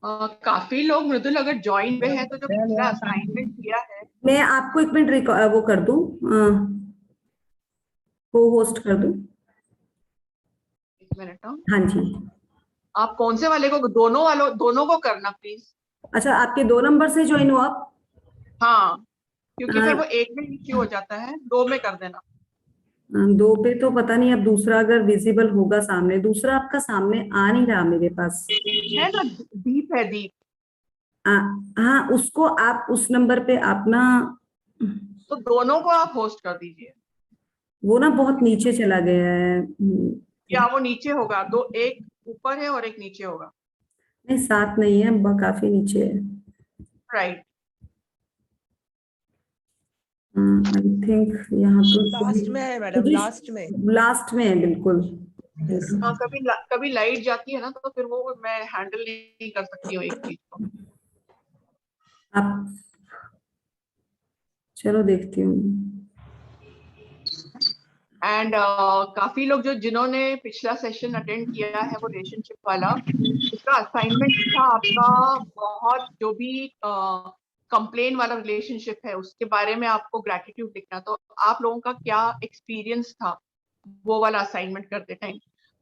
काफी लोग मृदुल अगर ज्वाइन पे है तो जो पिछला असाइनमेंट किया है। मैं आपको एक मिनट वो कर दूं, को होस्ट कर दूं। एक मिनट हाँ। हाँ जी। आप कौन से वाले को, दोनों को करना प्लीज। अच्छा, आपके 2 नंबर से ज्वाइन हो आप? हाँ, क्योंकि फिर वो अ, एक में इश्यू हो जाता है, दो में कर देना। 2 पे तो पता नहीं, अब दूसरा अगर विजिबल होगा सामने, दूसरा आपका सामने आ नहीं रहा मेरे पास। है ना, दीप है दीप। आ, हाँ, उसको आप उस नंबर पे आप ना, तो दोनों को आप होस्ट कर दीजिए। वो ना बहुत नीचे चला गया है। या वो नीचे होगा, दो, एक ऊपर है और एक नीचे होगा। नहीं, 7 नहीं है, काफी नीचे है। राइट। आई थिंक यहाँ लास्ट में है मैडम, तो लास्ट में। लास्ट में है बिल्कुल। Yes. हाँ, कभी लाइट जाती है ना, तो फिर वो मैं हैंडल नहीं कर सकती हूँ एक चीज को। आप, चलो देखती हूँ। एंड काफी लोग जिन्होंने पिछला सेशन अटेंड किया है वो रिलेशनशिप वाला, उसका असाइनमेंट था आपका। बहुत जो भी कंप्लेन वाला रिलेशनशिप है उसके बारे में आपको ग्रेटिट्यूड लिखना। तो आप लोगों का क्या एक्सपीरियंस था वो वाला असाइनमेंट करते टाइम,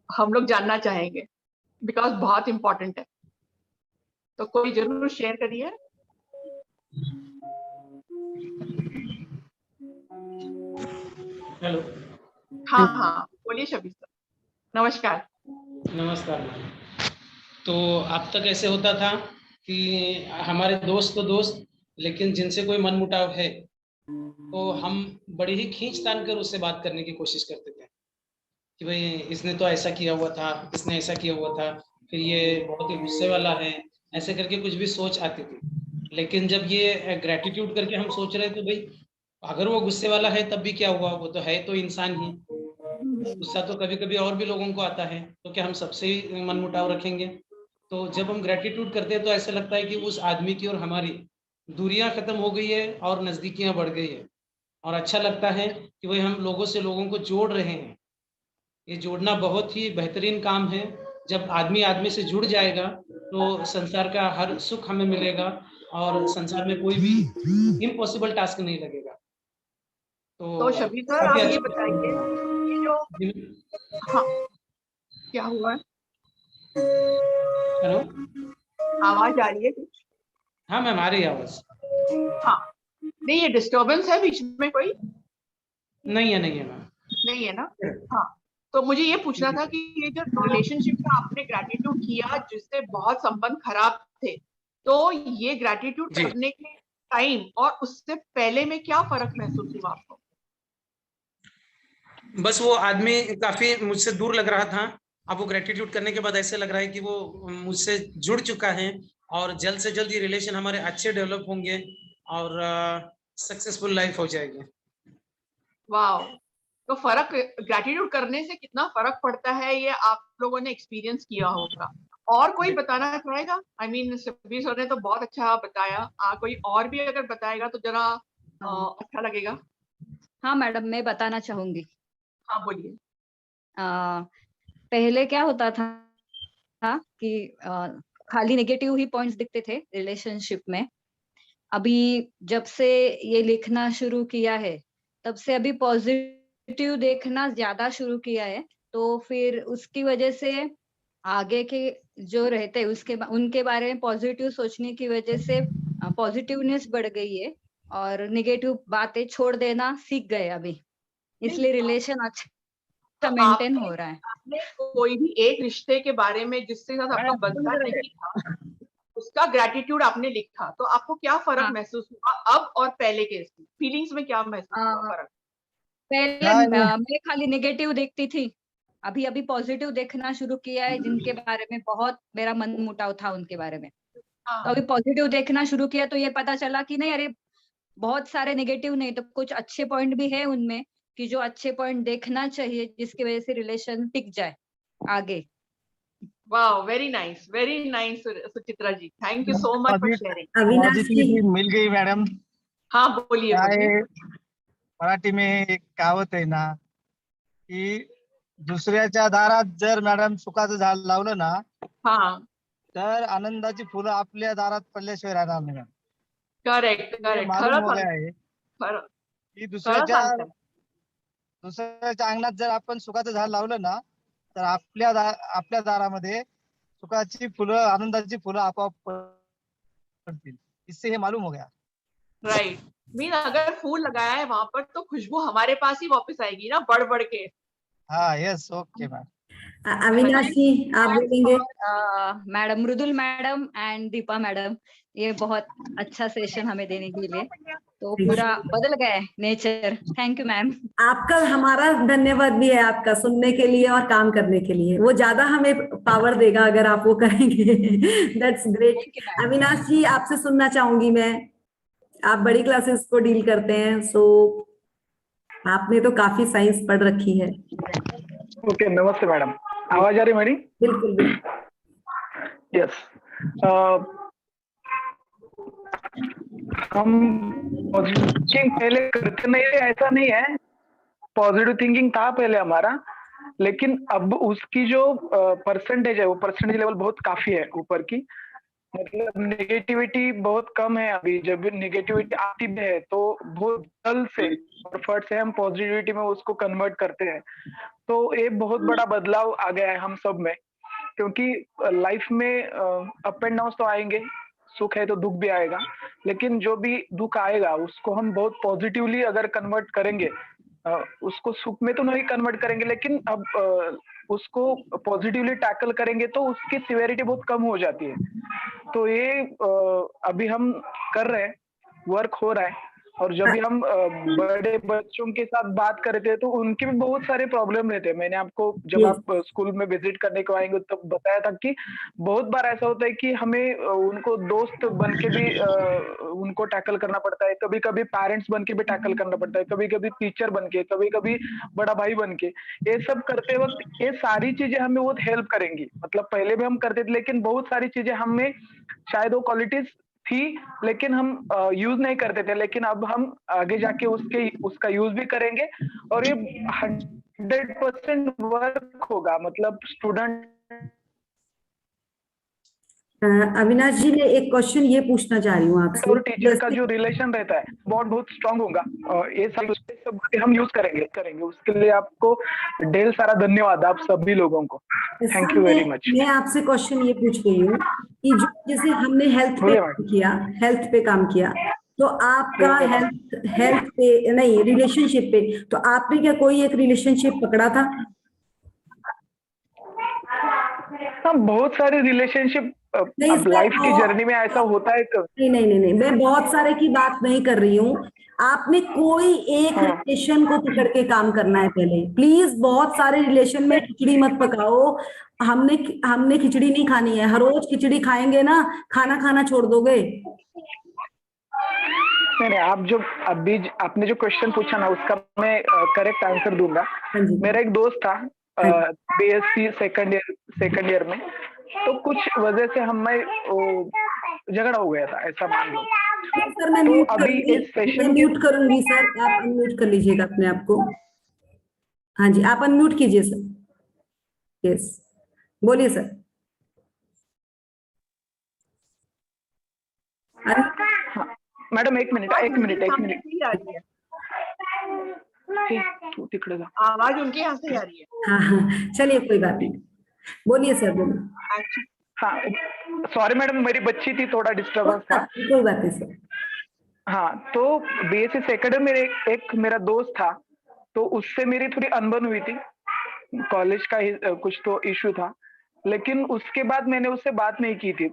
हम लोग जानना चाहेंगे, बिकॉज बहुत इंपॉर्टेंट है। तो कोई जरूर शेयर करिए। हेलो। हाँ हाँ, बोलिए शबीर सर। नमस्कार। नमस्कार मैम। तो अब तक ऐसे होता था कि हमारे दोस्त तो दोस्त, लेकिन जिनसे कोई मनमुटाव है तो हम बड़ी ही खींच तान कर उससे बात करने की कोशिश करते थे कि भाई इसने तो ऐसा किया हुआ था, इसने ऐसा किया हुआ था, फिर ये बहुत ही गुस्से वाला है, ऐसे करके कुछ भी सोच आती थी। लेकिन जब ये ग्रेटिट्यूड करके हम सोच रहे थे भाई अगर वो गुस्से वाला है तब भी क्या हुआ, वो तो है तो इंसान ही। गुस्सा तो कभी कभी और भी लोगों को आता है, तो क्या हम सबसे ही मनमुटाव रखेंगे? तो जब हम ग्रेटिट्यूड करते हैं तो ऐसा लगता है कि उस आदमी की और हमारी दूरियां खत्म हो गई है और नज़दीकियां बढ़ गई है, और अच्छा लगता है कि भाई हम लोगों से लोगों को जोड़ रहे हैं। ये जोड़ना बहुत ही बेहतरीन काम है। जब आदमी आदमी से जुड़ जाएगा तो संसार का हर सुख हमें मिलेगा और संसार में कोई भी इम्पॉसिबल टास्क नहीं लगेगा। तो तो शबीर सर काफी आप ये अच्छा। बताइए, ये जो, हाँ, क्या हुआ है? हेलो। आवाज आ रही है कुछ? हाँ मैम, आ रही है आवाज। हाँ, नहीं ये डिस्टरबेंस है बीच में कोई? नहीं है, नहीं है मैम। नहीं है ना? हाँ, तो मुझे ये पूछना था कि ये जो रिलेशनशिप का आपने ग्रेटिट्यूड किया जिससे बहुत संबंध खराब थे, तो ये ग्रेटिट्यूड जी। करने के टाइम और उससे पहले में क्या फर्क महसूस हुआ आपको? बस वो आदमी काफी मुझसे दूर लग रहा था। अब वो ग्रेटिट्यूड करने के बाद ऐसे लग रहा है कि वो मुझसे जुड़ चुका है और जल्द से जल्द ये रिलेशन हमारे अच्छे डेवलप होंगे और सक्सेसफुल लाइफ हो जाएगी। वाह, तो फर्क ग्रेटिट्यूड करने से कितना फर्क पड़ता है ये आप लोगों ने एक्सपीरियंस किया होगा। और कोई बताना चाहेगा? आई मीन शबीर सर ने तो बहुत अच्छा बताया, कोई और भी अगर बताएगा तो जरा हाँ अच्छा लगेगा। हाँ मैडम, मैं बताना चाहूंगी। हाँ बोलिए। पहले क्या होता था कि खाली नेगेटिव ही पॉइंट्स दिखते थे रिलेशनशिप में। अभी जब से ये लिखना शुरू किया है तब से अभी पॉजिटिव देखना ज्यादा शुरू किया है। तो फिर उसकी वजह से आगे के जो रहते हैं उनके बारे में पॉजिटिव सोचने की वजह से पॉजिटिवनेस बढ़ गई है और नेगेटिव बातें छोड़ देना सीख गए अभी। नहीं, इसलिए रिलेशन तो अच्छा मेंटेन आपने हो रहा है। आपने कोई भी एक रिश्ते के बारे में जिसके साथ आपका बनता नहीं था, उसका ग्रेटिट्यूड आपने लिखा, तो आपको क्या फर्क हाँ, महसूस हुआ अब और पहले के फीलिंग्स में क्या महसूस हुआ अ, फर्क? पहले मैं खाली नेगेटिव देखती थी। अभी अभी पॉजिटिव देखना शुरू किया है, जिनके बारे में बहुत मेरा मन मुटाव था उनके बारे में। तो हाँ, अभी पॉजिटिव देखना शुरू किया तो ये पता चला कि नहीं, अरे बहुत सारे नेगेटिव नहीं तो कुछ अच्छे पॉइंट भी है उनमें, कि जो अच्छे पॉइंट देखना चाहिए जिसकी वजह से रिलेशन टिक जाए आगे। वाह, very nice Suchitra ji, thank you so much for sharing. Avinash ji. Positivity मिल गई मॅडम। हाँ बोलिए काय बोलिए। मराठी में एक कहावत आहे ना की दुसऱ्याच्या दारात जर मॅडम सुखाचं झाड लावलं ना हाँ तर आनंदाची फुलं आपल्या दारात पडल्याशिवाय राहणार नाही मॅम. करेक्ट हे करेक्ट मालूम खरं हो गया है खरं की खरं सांगताय. दुसऱ्याच्या अंगणात जर आपण सुखाचं झाड लावलं ना, तर आपल्या दारामध्ये सुखाची फुलं, आनंदाची फुलं आपोआप पडतील. इससे हे मालूम हो गया. राइट. मीन अगर फूल लगाया है वहां पर तो खुशबू हमारे पास ही वापस आएगी ना, बढ़ बढ़ के. हाँ, यस, ओके मैम. अविनाश जी आप बोलेंगे? Madam Mridul madam and Deepa madam, ये बहुत अच्छा सेशन हमें देने के लिए, तो पूरा बदल गया है नेचर. Thank you ma'am. आपका हमारा धन्यवाद भी है आपका सुनने के लिए और काम करने के लिए. वो ज्यादा हमें पावर देगा अगर आप वो करेंगे. That's great. अविनाश जी आपसे सुनना चाहूंगी मैं. आप बड़ी क्लासेस को डील करते हैं, सो आपने तो काफी साइंस पढ़ रखी है. ओके, नमस्ते मैडम. आवाज आ रही मेरी? बिल्कुल बिल्कुल. यस. हम पॉजिटिव थिंकिंग पहले करते नहीं है, ऐसा नहीं है. पॉजिटिव थिंकिंग था पहले हमारा, लेकिन अब उसकी जो परसेंटेज है, वो परसेंटेज लेवल बहुत काफी है ऊपर की. मतलब नेगेटिविटी बहुत कम है अभी. जब नेगेटिविटी आती भी है तो बहुत जल्द से और फट से हम पॉजिटिविटी में उसको कन्वर्ट करते हैं. तो ये बहुत बड़ा बदलाव आ गया है हम सब में, क्योंकि लाइफ में अप एंड डाउन तो आएंगे, सुख है तो दुख भी आएगा, लेकिन जो भी दुख आएगा उसको हम बहुत पॉजिटिवली अगर कन्वर्ट करेंगे, उसको सुख में तो नहीं कन्वर्ट करेंगे, लेकिन अब उसको पॉजिटिवली टैकल करेंगे तो उसकी सिवियरिटी बहुत कम हो जाती है. तो ये अभी हम कर रहे हैं, वर्क हो रहा है. और जब भी हम बड़े बच्चों के साथ बात करते हैं तो उनके भी बहुत सारे प्रॉब्लम रहते हैं. मैंने आपको जब आप स्कूल में विजिट करने को आएंगे तब बताया था कि बहुत बार ऐसा होता है कि हमें उनको दोस्त बन के भी उनको टैकल करना पड़ता है, कभी कभी पेरेंट्स बन के भी टैकल करना पड़ता है, कभी कभी टीचर बन के, कभी कभी बड़ा भाई बन के. ये सब करते वक्त ये सारी चीजें हमें बहुत हेल्प करेंगी. मतलब पहले भी हम करते थे, लेकिन बहुत सारी चीजें हमें शायद वो क्वालिटीज थी लेकिन हम यूज नहीं करते थे, लेकिन अब हम आगे जाके उसका यूज भी करेंगे और ये 100% वर्क होगा. मतलब स्टूडेंट. अविनाश जी मैं एक क्वेश्चन ये पूछना चाह रही हूँ आपसे. और टीचर का जो रिलेशन रहता है बॉन्ड बहुत स्ट्रांग होगा. ये सब हम यूज करेंगे. उसके लिए आपको ढेर सारा धन्यवाद आप सभी लोगों को. Thank you very much. मैं आपसे क्वेश्चन ये पूछ रही हूँ कि जो जैसे हमने हेल्थ पे काम किया तो आपका हेल्थ पे नहीं, रिलेशनशिप पे, तो आपने क्या कोई एक रिलेशनशिप पकड़ा था? हाँ, बहुत सारे रिलेशनशिप अब लाइफ की जर्नी में ऐसा होता है. नहीं, मैं बहुत सारे की बात नहीं कर रही हूँ. आपने कोई एक रिलेशन को पकड़ के काम करना है पहले प्लीज. बहुत सारे रिलेशन में खिचड़ी मत पकाओ. हमने खिचड़ी नहीं खानी है. हर रोज खिचड़ी खाएंगे ना, खाना खाना छोड़ दोगे. नहीं, आप जो अभी आपने जो क्वेश्चन पूछा ना उसका मैं करेक्ट आंसर दूंगा. मेरा एक दोस्त था बीएससी सेकंड ईयर में, तो कुछ वजह से हमें झगड़ा हो गया था, ऐसा मान लो. सर मैं तो अभी इस सेशन म्यूट करूंगी सर, आप अनम्यूट कर लीजिएगा अपने आप को. हाँ जी, आप अनम्यूट कीजिए सर. यस, बोलिए सर. मैडम एक मिनिट. आवाज उनके यहाँ से आ रही है. हाँ, चलिए कोई बात नहीं, बोलिए सर, बोलिए. हाँ, सॉरी मैडम, मेरी बच्ची थी, थोड़ा डिस्टर्बेंस था. कोई बात नहीं सर. हाँ, तो बीएससी सेकंड में एक मेरा दोस्त था, तो उससे मेरी थोड़ी अनबन हुई थी. कॉलेज का कुछ तो इश्यू था, लेकिन उसके बाद मैंने उससे बात नहीं की थी.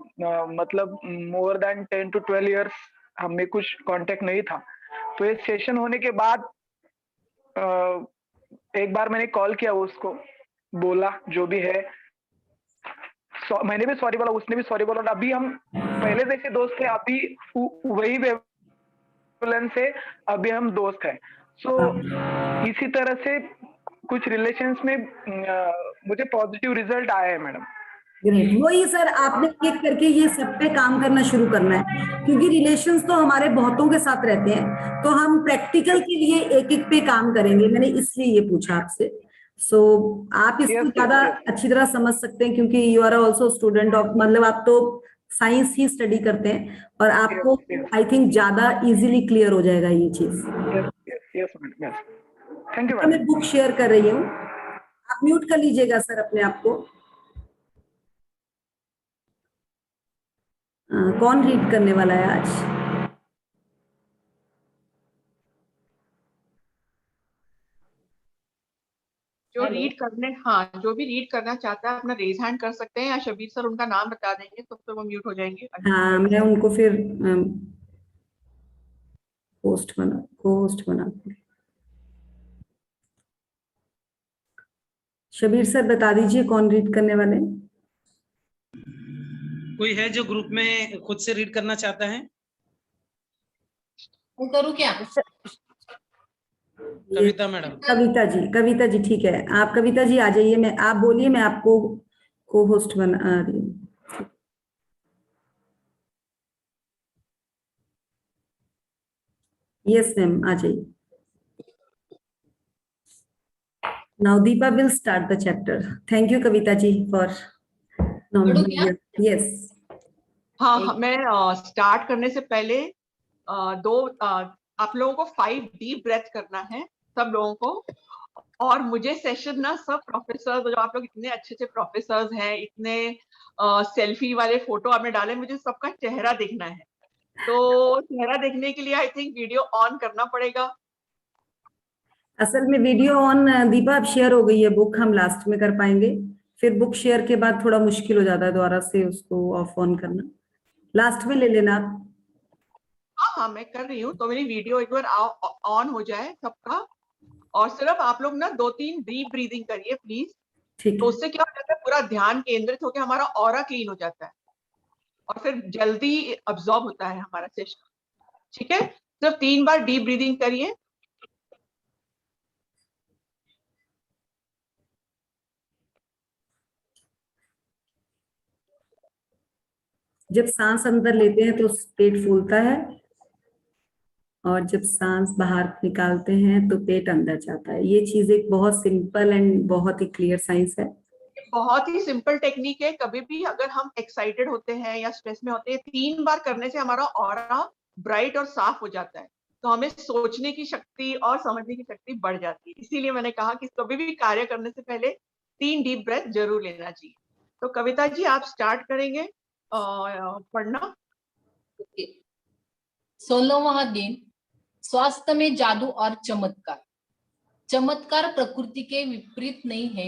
मतलब मोर देन 10 to 12 years हमें कुछ कांटेक्ट नहीं था. तो ये सेशन होने के बाद एक बार मैंने कॉल किया उसको, बोला जो भी है, मैंने भी सॉरी बोला, उसने भी सॉरी बोला. अभी हम पहले जैसे दोस्त थे, अभी वही वेवलेंथ से अभी हम दोस्त हैं. सो इसी तरह से कुछ रिलेशंस में मुझे पॉजिटिव रिजल्ट आया है मैडम. ग्रेट. वही सर, आपने एक करके ये सब पे काम करना शुरू करना है, क्योंकि रिलेशंस तो हमारे बहुतों के साथ रहते हैं, तो हम प्रैक्टिकल के लिए एक एक पे काम करेंगे. मैंने इसलिए ये पूछा आपसे. सो आप इसको Yes, ज्यादा yes. अच्छी तरह समझ सकते हैं क्योंकि you are also student of, मतलब आप तो साइंस ही स्टडी करते हैं और आपको yes. आई थिंक ज्यादा इजीली क्लियर हो जाएगा ये चीज। Yes, madam. Yes. Thank you, तो मैं madam. बुक शेयर कर रही हूँ, आप म्यूट कर लीजिएगा सर अपने आप को। कौन रीड करने वाला है आज? जो रीड करने, हाँ जो भी रीड करना चाहता है अपना रेज हैंड कर सकते हैं, या शबीर सर उनका नाम बता देंगे तो फिर वो म्यूट हो जाएंगे। हाँ, मैं उनको फिर होस्ट बना दूंगी। शबीर सर बता दीजिए कौन रीड करने वाले हैं? कोई है जो ग्रुप में खुद से रीड करना चाहता है? मैं करूँ क्या? कविता मैडम। कविता जी ठीक है, आप कविता जी आ जाइए, मैं आप बोलिए, मैं आपको को होस्ट बना रही हूँ। यस मैम, आ जाइए। Now Deepa will start the chapter. Thank you Kavita ji for yes. हाँ, मैं स्टार्ट करने से पहले आप लोगों को 5 डीप ब्रेथ करना है सब लोगों को। और मुझे सेशन ना सब प्रोफेसर, जो आप लोग इतने अच्छे अच्छे प्रोफेसर्स हैं, इतने सेल्फी वाले फोटो आपने डाले, मुझे सबका चेहरा देखना है। तो चेहरा देखने के लिए आई थिंक वीडियो ऑन करना पड़ेगा। असल में वीडियो ऑन दीपा अब शेयर हो गई है, बुक हम लास्ट में कर पाएंगे, फिर बुक शेयर के बाद थोड़ा मुश्किल हो जाता है दोबारा से उसको ऑफ ऑन करना, लास्ट में ले लेना आप। हाँ, मैं कर रही हूँ, तो मेरी वीडियो एक बार ऑन हो जाए सबका, और सिर्फ आप लोग ना 2-3 डीप ब्रीदिंग करिए प्लीज। ठीक तो है। उससे क्या हो जाता है, पूरा ध्यान केंद्रित होकर हमारा ऑरा क्लीन हो जाता है और फिर जल्दी अब्सॉर्ब होता है हमारा सेशन। ठीक है, सिर्फ 3 बार डीप ब्रीदिंग करिए। जब सांस अंदर लेते हैं तो पेट फूलता है, और जब सांस बाहर निकालते हैं तो पेट अंदर जाता है। ये चीज एक बहुत सिंपल एंड बहुत ही क्लियर साइंस है। बहुत ही सिंपल टेक्निक है। कभी भी अगर हम एक्साइटेड होते हैं या स्ट्रेस में होते हैं, 3 बार करने से हमारा ऑरा ब्राइट और साफ हो जाता है, तो हमें सोचने की शक्ति और समझने की शक्ति बढ़ जाती है। इसीलिए मैंने कहा कि कभी भी कार्य करने से पहले 3 डीप ब्रेथ जरूर लेना चाहिए। तो कविता जी आप स्टार्ट करेंगे पढ़ना। 16वां दिन, स्वास्थ्य में जादू और चमत्कार। चमत्कार प्रकृति के विपरीत नहीं है,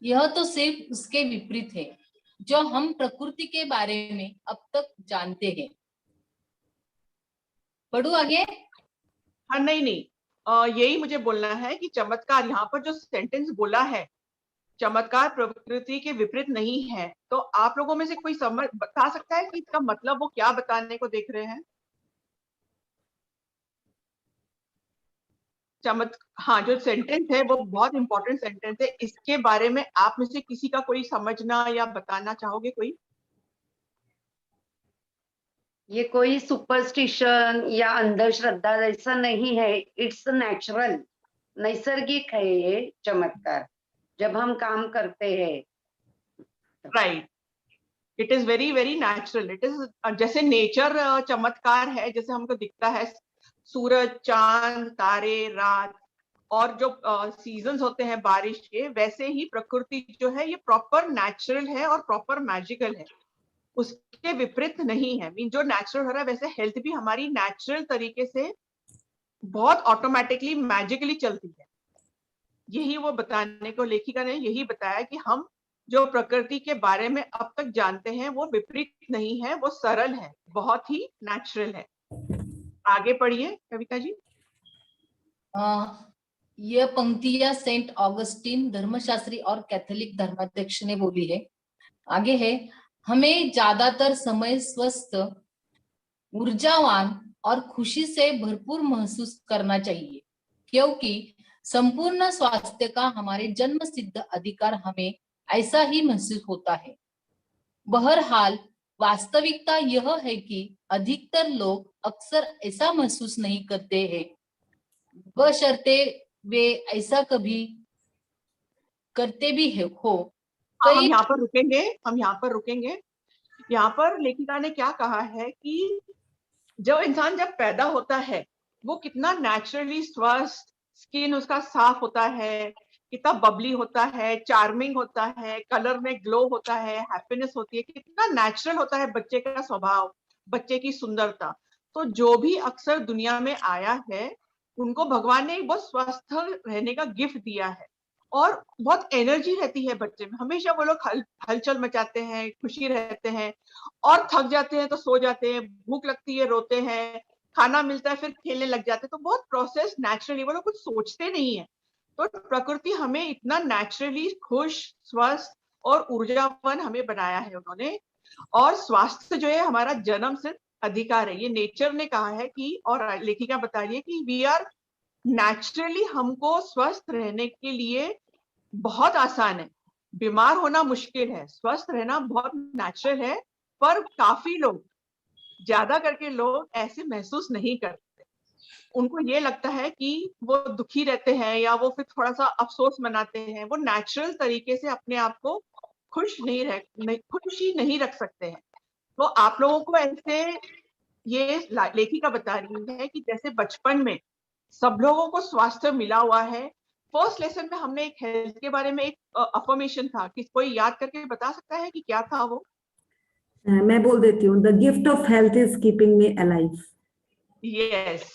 यह तो सिर्फ उसके विपरीत है जो हम प्रकृति के बारे में अब तक जानते हैं। पढ़ू आगे? हाँ, नहीं, यही मुझे बोलना है कि चमत्कार, यहाँ पर जो सेंटेंस बोला है, चमत्कार प्रकृति के विपरीत नहीं है, तो आप लोगों में से कोई समझ बता सकता है कि इसका मतलब वो क्या बताने को देख रहे हैं? हाँ, जो सेंटेंस है वो बहुत इंपॉर्टेंट सेंटेंस है, इसके बारे में आप में से किसी का कोई समझना या बताना चाहोगे कोई? ये कोई सुपरस्टिशन या अंधश्रद्धा जैसा नहीं है, इट्स नेचुरल, नैसर्गिक है ये चमत्कार जब हम काम करते हैं। Right, it is very very natural. It is जैसे नेचर चमत्कार है, जैसे हमको दिखता है सूरज, चांद, तारे, रात, और जो सीजन्स होते हैं बारिश के, वैसे ही प्रकृति जो है ये प्रॉपर नेचुरल है और प्रॉपर मैजिकल है, उसके विपरीत नहीं है। मीन जो नेचुरल हो रहा है, वैसे हेल्थ भी हमारी नेचुरल तरीके से बहुत ऑटोमेटिकली मैजिकली चलती है। यही वो बताने को लेखिका ने यही बताया कि हम जो प्रकृति के बारे में अब तक जानते हैं वो विपरीत नहीं है, वो सरल है, बहुत ही नेचुरल है। आगे पढ़िए कविता जी। यह पंक्तियां सेंट ऑगस्टिन धर्मशास्त्री और कैथोलिक धर्माध्यक्ष ने बोली है। आगे है, हमें ज्यादातर समय स्वस्थ, ऊर्जावान और खुशी से भरपूर महसूस करना चाहिए, क्योंकि संपूर्ण स्वास्थ्य का हमारे जन्म सिद्ध अधिकार हमें ऐसा ही महसूस होता है। बहरहाल वास्तविकता यह है कि अधिकतर लोग अक्सर ऐसा महसूस नहीं करते हैं, बशर्ते वे ऐसा कभी करते भी हो। हम कई यहाँ पर रुकेंगे। यहाँ पर लेखिका ने क्या कहा है कि जो इंसान जब पैदा होता है वो कितना नेचुरली स्वस्थ, स्किन उसका साफ होता है, कितना बबली होता है, चार्मिंग होता है, कलर में ग्लो होता है, हैप्पीनेस होती है, कितना नेचुरल होता है बच्चे का स्वभाव, बच्चे की सुंदरता। तो जो भी अक्सर दुनिया में आया है उनको भगवान ने बहुत स्वस्थ रहने का गिफ्ट दिया है और बहुत एनर्जी रहती है बच्चे में। हमेशा वो लोग हलचल मचाते हैं, खुशी रहते हैं, और थक जाते हैं तो सो जाते हैं, भूख लगती है रोते हैं, खाना मिलता है फिर खेलने लग जाते हैं। तो बहुत प्रोसेस नेचुरली, वो लोग कुछ सोचते नहीं है। तो प्रकृति हमें इतना नेचुरली खुश, स्वस्थ और ऊर्जावान हमें बनाया है उन्होंने। और स्वास्थ्य जो है हमारा जन्म सिद्ध अधिकार है, ये नेचर ने कहा है कि, और लेखिका बता रही है कि वी आर नेचुरली, हमको स्वस्थ रहने के लिए बहुत आसान है। बीमार होना मुश्किल है, स्वस्थ रहना बहुत नेचुरल है। पर काफी लोग, ज्यादा करके लोग ऐसे महसूस नहीं करते। उनको ये लगता है कि वो दुखी रहते हैं या वो फिर थोड़ा सा अफसोस मनाते हैं। वो नेचुरल तरीके से अपने आप को खुशी नहीं रख सकते हैं। तो आप लोगों को ऐसे, ये लेखिका बता रही है कि जैसे बचपन में सब लोगों को स्वास्थ्य मिला हुआ है। फर्स्ट लेसन में हमने एक हेल्थ के बारे में एक अफर्मेशन था, कि कोई याद करके बता सकता है कि क्या था वो? मैं बोल देती हूँ, the gift of health is keeping me alive. Yes,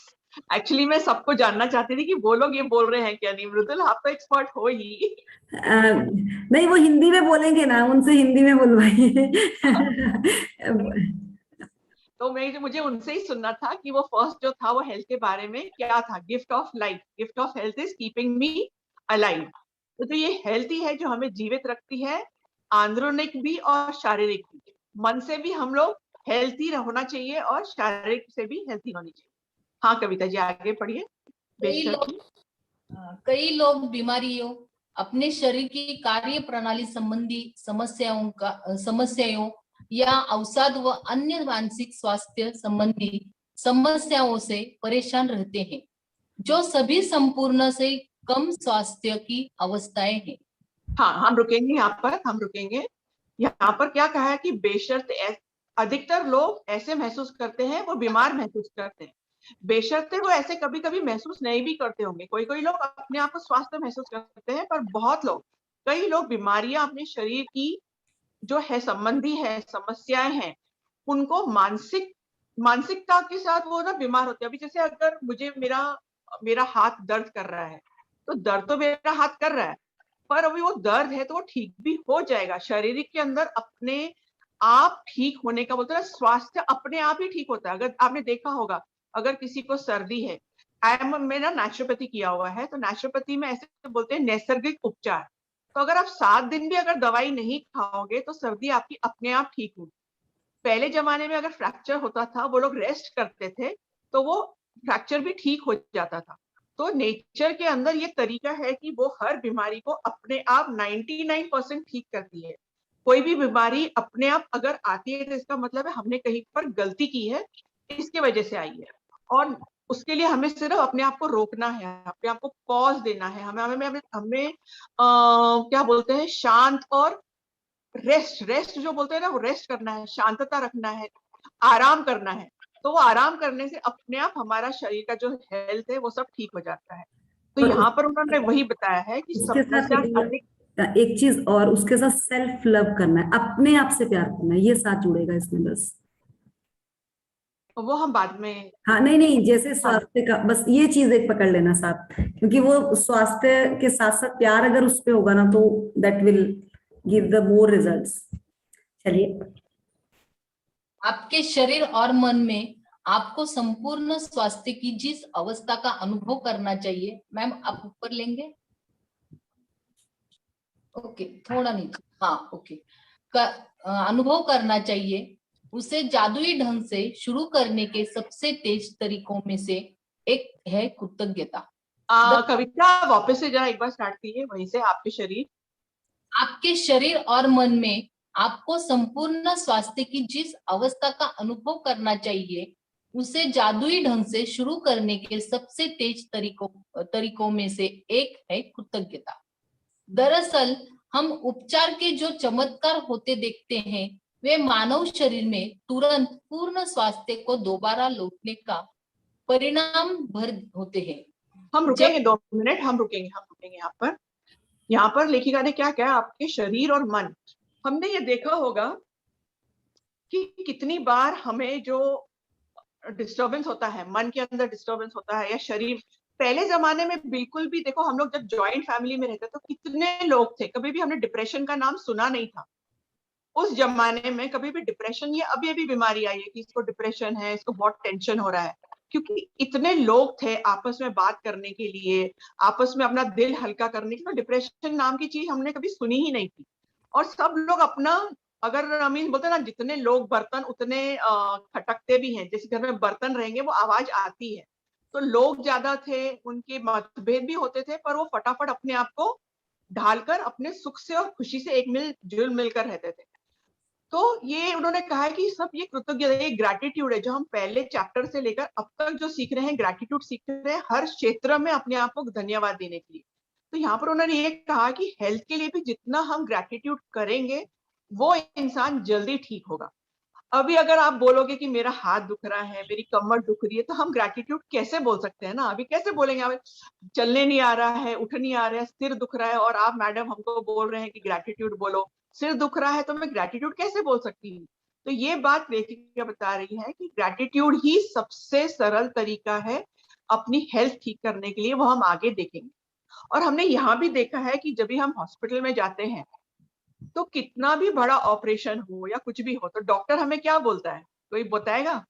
actually मैं सबको जानना चाहती थी कि वो लोग ये बोल रहे हैं क्या नहीं। मृदुल, आप तो एक्सपर्ट हो ही। नहीं, वो हिंदी में बोलेंगे ना, उनसे हिंदी में बुलवाइए। तो मुझे उनसे ही सुनना था कि वो फर्स्ट जो था वो हेल्थ के बारे में क्या था। Gift of life, gift of health is keeping me alive. तो ये हेल्थ ही है जो हमें जीवित रखती है, आंदरिक भी और शारीरिक भी। मन से भी हम लोग हेल्थी होना चाहिए और शारीरिक से भी हेल्थी होनी चाहिए। हाँ कविता जी, आगे पढ़िए। कई लोग बीमारियों, अपने शरीर की कार्य प्रणाली संबंधी समस्याओं या अवसाद व अन्य मानसिक स्वास्थ्य संबंधी समस्याओं से परेशान रहते हैं, जो सभी संपूर्ण से कम स्वास्थ्य की अवस्थाएं हैं। हाँ, हम रुकेंगे यहाँ पर क्या कहा है कि बेशर्ते, अधिकतर लोग ऐसे महसूस करते हैं, वो बीमार महसूस करते हैं। बेशर्ते वो ऐसे कभी कभी महसूस नहीं भी करते होंगे। कोई लोग अपने आप को स्वस्थ महसूस करते हैं, पर बहुत लोग, कई लोग बीमारियां अपने शरीर की जो है संबंधी है, समस्याएं हैं, उनको मानसिकता के साथ वो ना बीमार होते हैं। अभी जैसे अगर मुझे मेरा हाथ दर्द कर रहा है, तो दर्द तो मेरा हाथ कर रहा है, पर अभी वो दर्द है तो वो ठीक भी हो जाएगा। शारीरिक के अंदर अपने आप ठीक होने का, बोलते हैं स्वास्थ्य अपने आप ही ठीक होता है। अगर आपने देखा होगा, अगर किसी को सर्दी है, मैंने नेचुरोपैथी किया हुआ है, तो नेचुरोपैथी में ऐसे बोलते हैं नैसर्गिक उपचार। तो अगर आप 7 दिन भी अगर दवाई नहीं खाओगे तो सर्दी आपकी अपने आप ठीक होगी। पहले जमाने में अगर फ्रैक्चर होता था, वो लोग रेस्ट करते थे तो वो फ्रैक्चर भी ठीक हो जाता था। तो नेचर के अंदर ये तरीका है कि वो हर बीमारी को अपने आप 99% ठीक करती है। कोई भी बीमारी अपने आप अगर आती है तो इसका मतलब है हमने कहीं पर गलती की है, इसके वजह से आई है। और उसके लिए हमें सिर्फ अपने आप को रोकना है, अपने आप को पॉज देना है। हमें क्या बोलते हैं, शांत और रेस्ट जो बोलते हैं ना, वो रेस्ट करना है, शांतता रखना है, आराम करना है। तो वो आराम करने से अपने आप हमारा शरीर का जो हेल्थ है वो सब ठीक हो जाता है। तो यहाँ पर उन्होंने वही बताया है कि उसके समस्या साथ एक चीज और, उसके साथ सेल्फ लव करना है, अपने आप से प्यार करना है, ये साथ जुड़ेगा इसमें बस। वो हम बाद में, हाँ नहीं, जैसे स्वास्थ्य का, बस ये चीज एक पकड़ लेना साथ, क्योंकि वो स्वास्थ्य के साथ साथ प्यार अगर उस पे होगा ना, तो that will give the more results. चलिए, आपके शरीर और मन में आपको संपूर्ण स्वास्थ्य की जिस अवस्था का अनुभव करना चाहिए, मैम आप ऊपर लेंगे, ओके, थोड़ा नीचे, हाँ ओके, अनुभव करना चाहिए, उसे जादुई ढंग से शुरू करने के सबसे तेज तरीकों में से एक है कृतज्ञता। कविता वापस से जरा एक बार स्टार्ट कीजिए वहीं से। आपके शरीर और मन में आपको संपूर्ण स्वास्थ्य की जिस अवस्था का अनुभव करना चाहिए, उसे जादुई ढंग से शुरू करने के सबसे तेज तरीकों में से एक है कृतज्ञता। दरअसल हम उपचार के जो चमत्कार होते देखते हैं वे मानव शरीर में तुरंत पूर्ण स्वास्थ्य को दोबारा लौटने का परिणाम भर होते हैं। हम रुकेंगे 2 मिनट, हम रुकेंगे यहाँ पर लेखिका ने क्या कहा, आपके शरीर और मन। हमने ये देखा होगा कि कितनी बार हमें जो डिस्टर्बेंस होता है, मन के अंदर डिस्टर्बेंस होता है या शरीर, पहले जमाने में बिल्कुल भी, देखो हम लोग जब जॉइंट फैमिली में रहते तो कितने लोग थे, कभी भी हमने डिप्रेशन का नाम सुना नहीं था। उस जमाने में कभी भी डिप्रेशन, ये अभी अभी बीमारी आई है कि इसको डिप्रेशन है, इसको बहुत टेंशन हो रहा है, क्योंकि इतने लोग थे आपस में बात करने के लिए, आपस में अपना दिल हल्का करने के लिए। डिप्रेशन नाम की चीज हमने कभी सुनी ही नहीं थी। और सब लोग अपना, अगर मीन बोलते ना, जितने लोग बर्तन उतने खटकते भी हैं, जिस घर में बर्तन रहेंगे वो आवाज आती है। तो लोग ज्यादा थे, उनके मतभेद भी होते थे, पर वो फटाफट अपने आप को ढालकर अपने सुख से और खुशी से एक जुल मिलकर रहते थे। तो ये उन्होंने कहा है कि सब ये कृतज्ञता, ये ग्रैटिट्यूड है, जो हम पहले चैप्टर से लेकर अब तक जो सीख रहे हैं, ग्रैटिट्यूड सीख रहे हैं हर क्षेत्र में अपने आप को धन्यवाद देने के लिए। तो यहाँ पर उन्होंने ये कहा कि हेल्थ के लिए भी जितना हम ग्रैटिट्यूड करेंगे वो इंसान जल्दी ठीक होगा। अभी अगर आप बोलोगे कि मेरा हाथ दुख रहा है, मेरी कमर दुख रही है, तो हम ग्रैटिट्यूड कैसे बोल सकते हैं ना, अभी कैसे बोलेंगे, आप चलने नहीं आ रहा है, उठ नहीं आ रहा है, सिर दुख रहा है, और आप मैडम हमको बोल रहे हैं कि ग्रैटिट्यूड बोलो। सिर दुख रहा है तो मैं ग्रैटिट्यूड कैसे बोल सकती हूँ? तो ये बात लेखिका बता रही है कि ग्रैटिट्यूड ही सबसे सरल तरीका है अपनी हेल्थ ठीक करने के लिए, वो हम आगे देखेंगे। और हमने यहाँ भी देखा है कि जब भी हम हॉस्पिटल में जाते हैं तो कितना भी बड़ा ऑपरेशन हो या कुछ भी हो, तो डॉक्टर हमें क्या बोलता है, कोई बताएगा?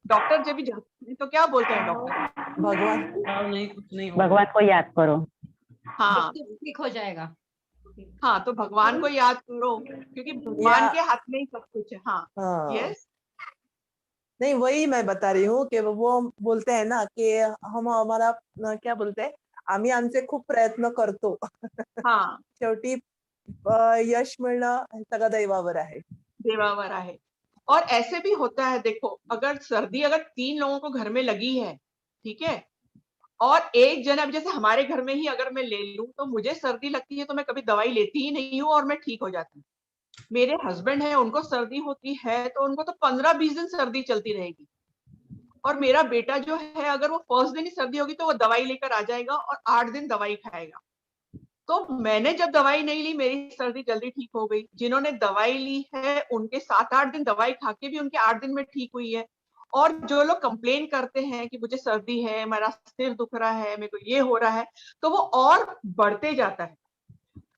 डॉक्टर जब भी जाते हैं तो क्या बोलते हैं डॉक्टर? भगवान को याद करो। हाँ, ठीक हो जाएगा। हाँ, तो भगवान को याद करो, क्योंकि भगवान के हाथ में ही सब कुछ है। हाँ, यस। नहीं, वही मैं बता रही हूँ कि वो बोलते हैं ना कि हम हमारा क्या बोलते हैं, आम्ही आमचे खूप प्रयत्न करतो। हाँ, शेवटी यश मिळणं हे सगळं दैवावर आहे। देवावर आहे। और ऐसे भी होता है, देखो अगर सर्दी अगर 3 लोगों को घर में लगी है, ठीक है, और एक जन, अब जैसे हमारे घर में ही अगर मैं ले लूं तो मुझे सर्दी लगती है तो मैं कभी दवाई लेती ही नहीं हूँ और मैं ठीक हो जाती हूँ। मेरे हस्बैंड है, उनको सर्दी होती है तो उनको तो 15-20 दिन सर्दी चलती रहेगी। और मेरा बेटा जो है, अगर वो फर्स्ट दिन ही सर्दी होगी तो वो दवाई लेकर आ जाएगा और 8 दिन दवाई खाएगा। तो मैंने जब दवाई नहीं ली, मेरी सर्दी जल्दी ठीक हो गई। जिन्होंने दवाई ली है उनके 7-8 दिन दवाई खा के भी उनके 8 दिन में ठीक हुई है। और जो लोग कंप्लेन करते हैं कि मुझे सर्दी है, मेरा सिर दुख रहा है, मेरे को ये हो रहा है, तो वो और बढ़ते जाता है।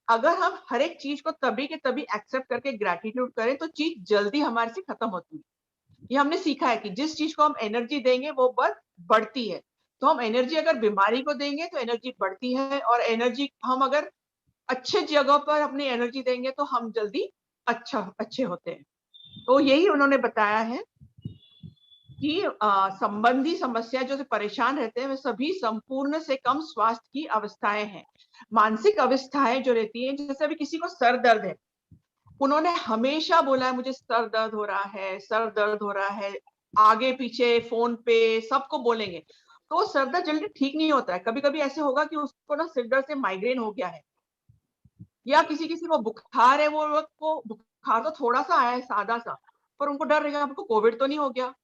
अगर हम हर एक चीज को तभी के तभी एक्सेप्ट करके ग्रैटिट्यूड करें तो चीज जल्दी हमारे से खत्म होती है। ये हमने सीखा है कि जिस चीज को हम एनर्जी देंगे वो बस बढ़ती है। तो हम एनर्जी अगर बीमारी को देंगे तो एनर्जी बढ़ती है, और एनर्जी हम अगर अच्छे जगह पर अपनी एनर्जी देंगे तो हम जल्दी अच्छे होते हैं। तो यही उन्होंने बताया है कि संबंधी समस्या जो से परेशान रहते हैं वे सभी संपूर्ण से कम स्वास्थ्य की अवस्थाएं हैं। मानसिक अवस्थाएं जो रहती हैं, जैसे अभी किसी को सर दर्द है, उन्होंने हमेशा बोला है मुझे सर दर्द हो रहा है, सर दर्द हो रहा है, आगे पीछे फोन पे सबको बोलेंगे, तो सर दर्द जल्दी ठीक नहीं होता है। कभी कभी ऐसे होगा कि उसको ना सिर दर्द से माइग्रेन हो गया है, या किसी को बुखार है, वो बुखार तो थोड़ा सा आया है सादा सा, पर उनको डर रहेगा हमको कोविड तो नहीं हो गया,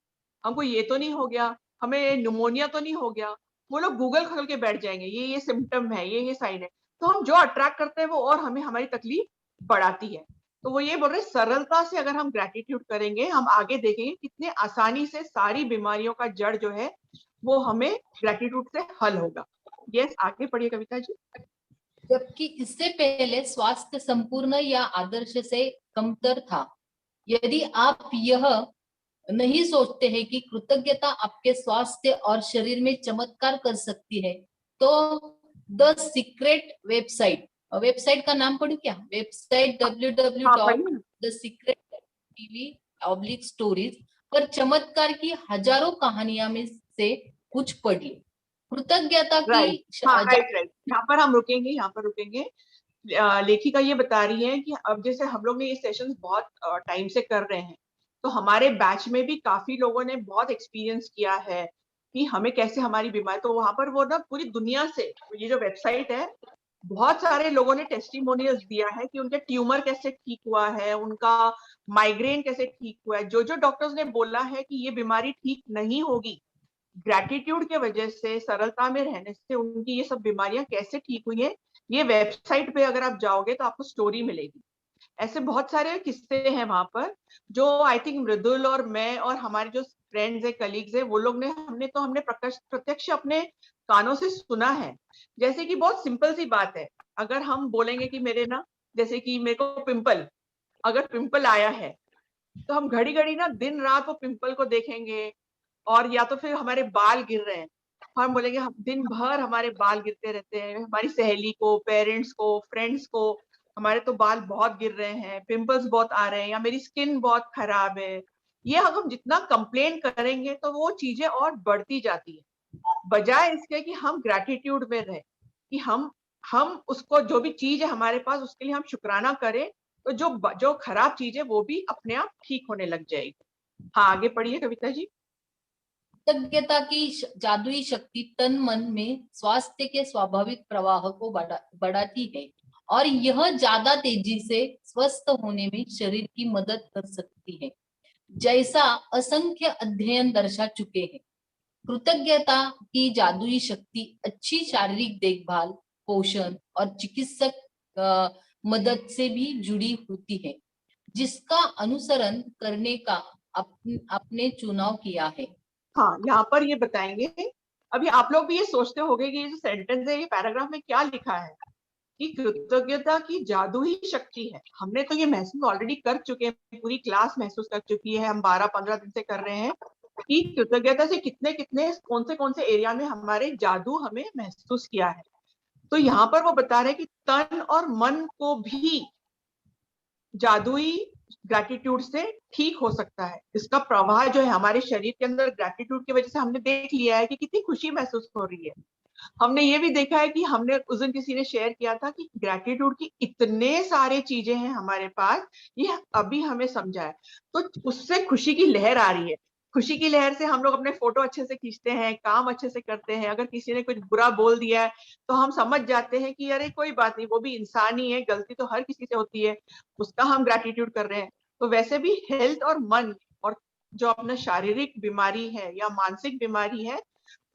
हमको ये तो नहीं हो गया, हमें न्यूमोनिया तो नहीं हो गया। वो लोग गूगल खोल के बैठ जाएंगे, ये सिम्टम है, ये साइन है। तो हम जो अट्रैक्ट करते हैं वो और हमें हमारी तकलीफ बढ़ाती है। तो वो ये बोल रहे सरलता से अगर हम ग्रैटिट्यूड करेंगे, हम आगे देखेंगे कितने आसानी से सारी बीमारियों का जड़ जो है वो हमें ग्रैटिट्यूड से हल होगा। यस, आगे पढ़िए कविता जी। जबकि इससे पहले स्वास्थ्य संपूर्ण या आदर्श से कमतर था। यदि आप यह नहीं सोचते हैं कि कृतज्ञता आपके स्वास्थ्य और शरीर में चमत्कार कर सकती है, तो द सीक्रेट वेबसाइट का नाम पढ़ू क्या? वेबसाइट www.thesecrettv/stories पर चमत्कार की हजारों कहानियां में से कुछ पढ़िए। कृतज्ञता की राइट। यहाँ पर हम रुकेंगे। लेखिका ये बता रही है कि अब जैसे हम लोग ने ये सेशंस बहुत टाइम से कर रहे हैं, तो हमारे बैच में भी काफी लोगों ने बहुत एक्सपीरियंस किया है कि हमें कैसे हमारी बीमारी, तो वहां पर वो ना पूरी दुनिया से, ये जो वेबसाइट है, बहुत सारे लोगों ने टेस्टिमोनियल्स दिया है कि उनके ट्यूमर कैसे ठीक हुआ है, उनका माइग्रेन कैसे ठीक हुआ है, जो जो डॉक्टर्स ने बोला है कि ये बीमारी ठीक नहीं होगी, ग्रैटिट्यूड के वजह से, सरलता में रहने से उनकी ये सब बीमारियां कैसे ठीक हुई है, ये वेबसाइट पे अगर आप जाओगे तो आपको स्टोरी मिलेगी। ऐसे बहुत सारे किस्से हैं वहां पर, जो आई थिंक मृदुल और मैं और हमारे जो फ्रेंड्स है, कलीग्स है, वो लोग ने हमने प्रत्यक्ष अपने कानों से सुना है। जैसे कि बहुत सिंपल सी बात है, अगर हम बोलेंगे कि मेरे ना, जैसे कि मेरे को पिंपल, अगर पिंपल आया है तो हम घड़ी घड़ी ना दिन रात वो पिंपल को देखेंगे, और या तो फिर हमारे बाल गिर रहे हैं, हम बोलेंगे हम दिन भर हमारे बाल गिरते रहते हैं, हमारी सहेली को, पेरेंट्स को, फ्रेंड्स को, हमारे तो बाल बहुत गिर रहे हैं, पिंपल्स बहुत आ रहे हैं, या मेरी स्किन बहुत खराब है। ये अगर हम जितना कंप्लेन करेंगे तो वो चीजें और बढ़ती जाती है, बजाय इसके कि हम ग्रैटिट्यूड में रहे, कि हम उसको, जो भी चीज है हमारे पास, उसके लिए हम शुक्राना करें, तो जो जो खराब चीज है वो भी अपने आप ठीक होने लग जाएगी। हाँ, आगे पढ़िए कविता जी। कृतज्ञता की जादुई शक्ति तन मन में स्वास्थ्य के स्वाभाविक प्रवाह को बढ़ाती है और यह ज्यादा तेजी से स्वस्थ होने में शरीर की मदद कर सकती है, जैसा असंख्य अध्ययन दर्शा चुके हैं। कृतज्ञता की जादुई शक्ति अच्छी शारीरिक देखभाल, पोषण और चिकित्सक मदद से भी जुड़ी होती है, जिसका अनुसरण करने का आपने चुनाव किया है। हाँ, यहाँ पर ये बताएंगे, अभी आप लोग भी ये सोचते होंगे कि ये जो सेंटेंस है, ये पैराग्राफ में क्या लिखा है कि कृतज्ञता की जादुई शक्ति है। हमने तो ये महसूस ऑलरेडी कर चुके हैं, पूरी क्लास महसूस कर चुकी है, हम 12-15 दिन से कर रहे हैं कि कृतज्ञता से कितने कितने कौन से एरिया में हमारे जादू हमें महसूस किया है। तो यहाँ पर वो बता रहे हैं कि तन और मन को भी जादुई ग्रैटिट्यूड से ठीक हो सकता है। इसका प्रवाह जो है हमारे शरीर के अंदर, ग्रैटिट्यूड की वजह से हमने देख लिया है कि कितनी खुशी महसूस हो रही है। हमने ये भी देखा है कि हमने उस दिन किसी ने शेयर किया था कि ग्रैटिट्यूड की इतने सारे चीजें हैं हमारे पास, ये अभी हमें समझा है, तो उससे खुशी की लहर आ रही है। खुशी की लहर से हम लोग अपने फोटो अच्छे से खींचते हैं, काम अच्छे से करते हैं। अगर किसी ने कुछ बुरा बोल दिया है तो हम समझ जाते हैं कि अरे कोई बात नहीं, वो भी इंसान ही है, गलती तो हर किसी से होती है, उसका हम ग्रैटिट्यूड कर रहे हैं। तो वैसे भी हेल्थ और मन, और जो अपना शारीरिक बीमारी है या मानसिक बीमारी है,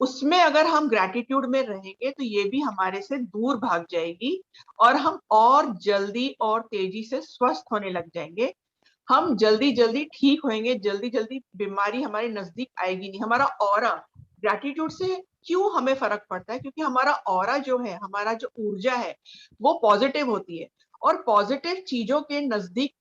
उसमें अगर हम ग्रैटिट्यूड में रहेंगे तो ये भी हमारे से दूर भाग जाएगी और हम और जल्दी और तेजी से स्वस्थ होने लग जाएंगे। हम जल्दी जल्दी ठीक होंगे, जल्दी जल्दी बीमारी हमारे नजदीक आएगी नहीं। हमारा ऑरा, ग्रैटिट्यूड से क्यों हमें फर्क पड़ता है? क्योंकि हमारा ऑरा जो है, हमारा जो ऊर्जा है, वो पॉजिटिव होती है, और पॉजिटिव चीजों के नजदीक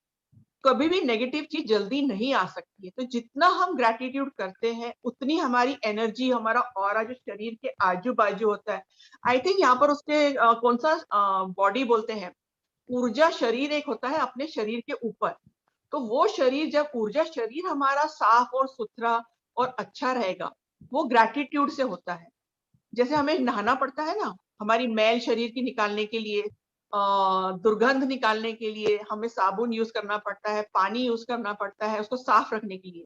कभी भी नेगेटिव चीज जल्दी नहीं आ सकती है। तो जितना हम ग्रैटिट्यूड करते हैं, उतनी हमारी एनर्जी, हमारा ऑरा जो शरीर के आजू बाजू होता है, आई थिंक यहाँ पर उसके कौन सा बॉडी बोलते हैं, ऊर्जा शरीर एक होता है अपने शरीर के ऊपर। तो वो शरीर, जब ऊर्जा शरीर हमारा साफ और सुथरा और अच्छा रहेगा, वो ग्रैटिट्यूड से होता है। जैसे हमें नहाना पड़ता है ना, हमारी मैल शरीर की निकालने के लिए, दुर्गंध निकालने के लिए हमें साबुन यूज करना पड़ता है, पानी यूज करना पड़ता है उसको साफ रखने के लिए।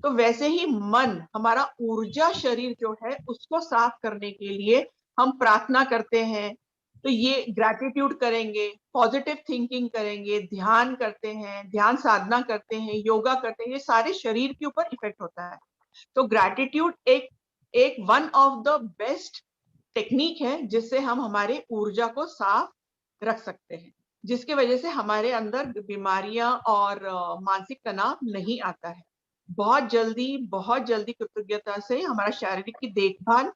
तो वैसे ही मन, हमारा ऊर्जा शरीर जो है, उसको साफ करने के लिए हम प्रार्थना करते हैं। तो ये ग्रैटिट्यूड करेंगे, पॉजिटिव थिंकिंग करेंगे, ध्यान करते हैं, ध्यान साधना करते हैं, योगा करते हैं, ये सारे शरीर के ऊपर इफेक्ट होता है। तो ग्रैटिट्यूड एक one of the best technique है जिससे हम हमारे ऊर्जा को साफ रख सकते हैं, जिसकी वजह से हमारे अंदर बीमारियां और मानसिक तनाव नहीं आता है। बहुत जल्दी कृतज्ञता से हमारा शारीरिक की देखभाल,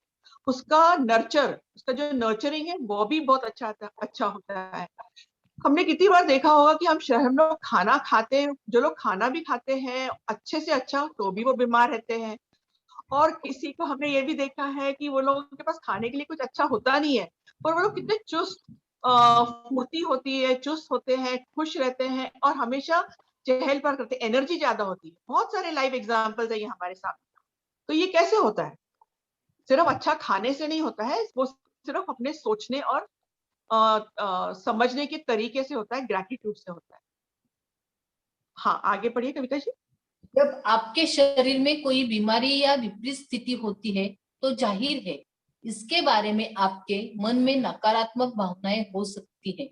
उसका उसका जो नर्चरिंग है, वो भी बहुत अच्छा होता है। हमने कितनी बार देखा होगा कि हम लोग खाना खाते हैं, जो लोग खाना भी खाते हैं अच्छे से अच्छा, तो भी वो बीमार रहते हैं। और किसी को हमने ये भी देखा है कि वो लोगों के पास खाने के लिए कुछ अच्छा होता नहीं है, पर वो लोग कितने चुस्त, फुर्ती होती है, चुस्त होते हैं, खुश रहते हैं और हमेशा चहल पहल करते, एनर्जी ज्यादा होती है। बहुत सारे लाइव एग्जांपल्स है ये हमारे सामने। तो ये कैसे होता है? सिर्फ अच्छा खाने से नहीं होता है, वो सिर्फ अपने सोचने और समझने के तरीके से होता है, ग्रैटिट्यूड से होता है। हाँ, आगे पढ़िए कविता जी। जब आपके शरीर में कोई बीमारी या विपरीत स्थिति होती है तो जाहिर है इसके बारे में आपके मन में नकारात्मक भावनाएं हो सकती है,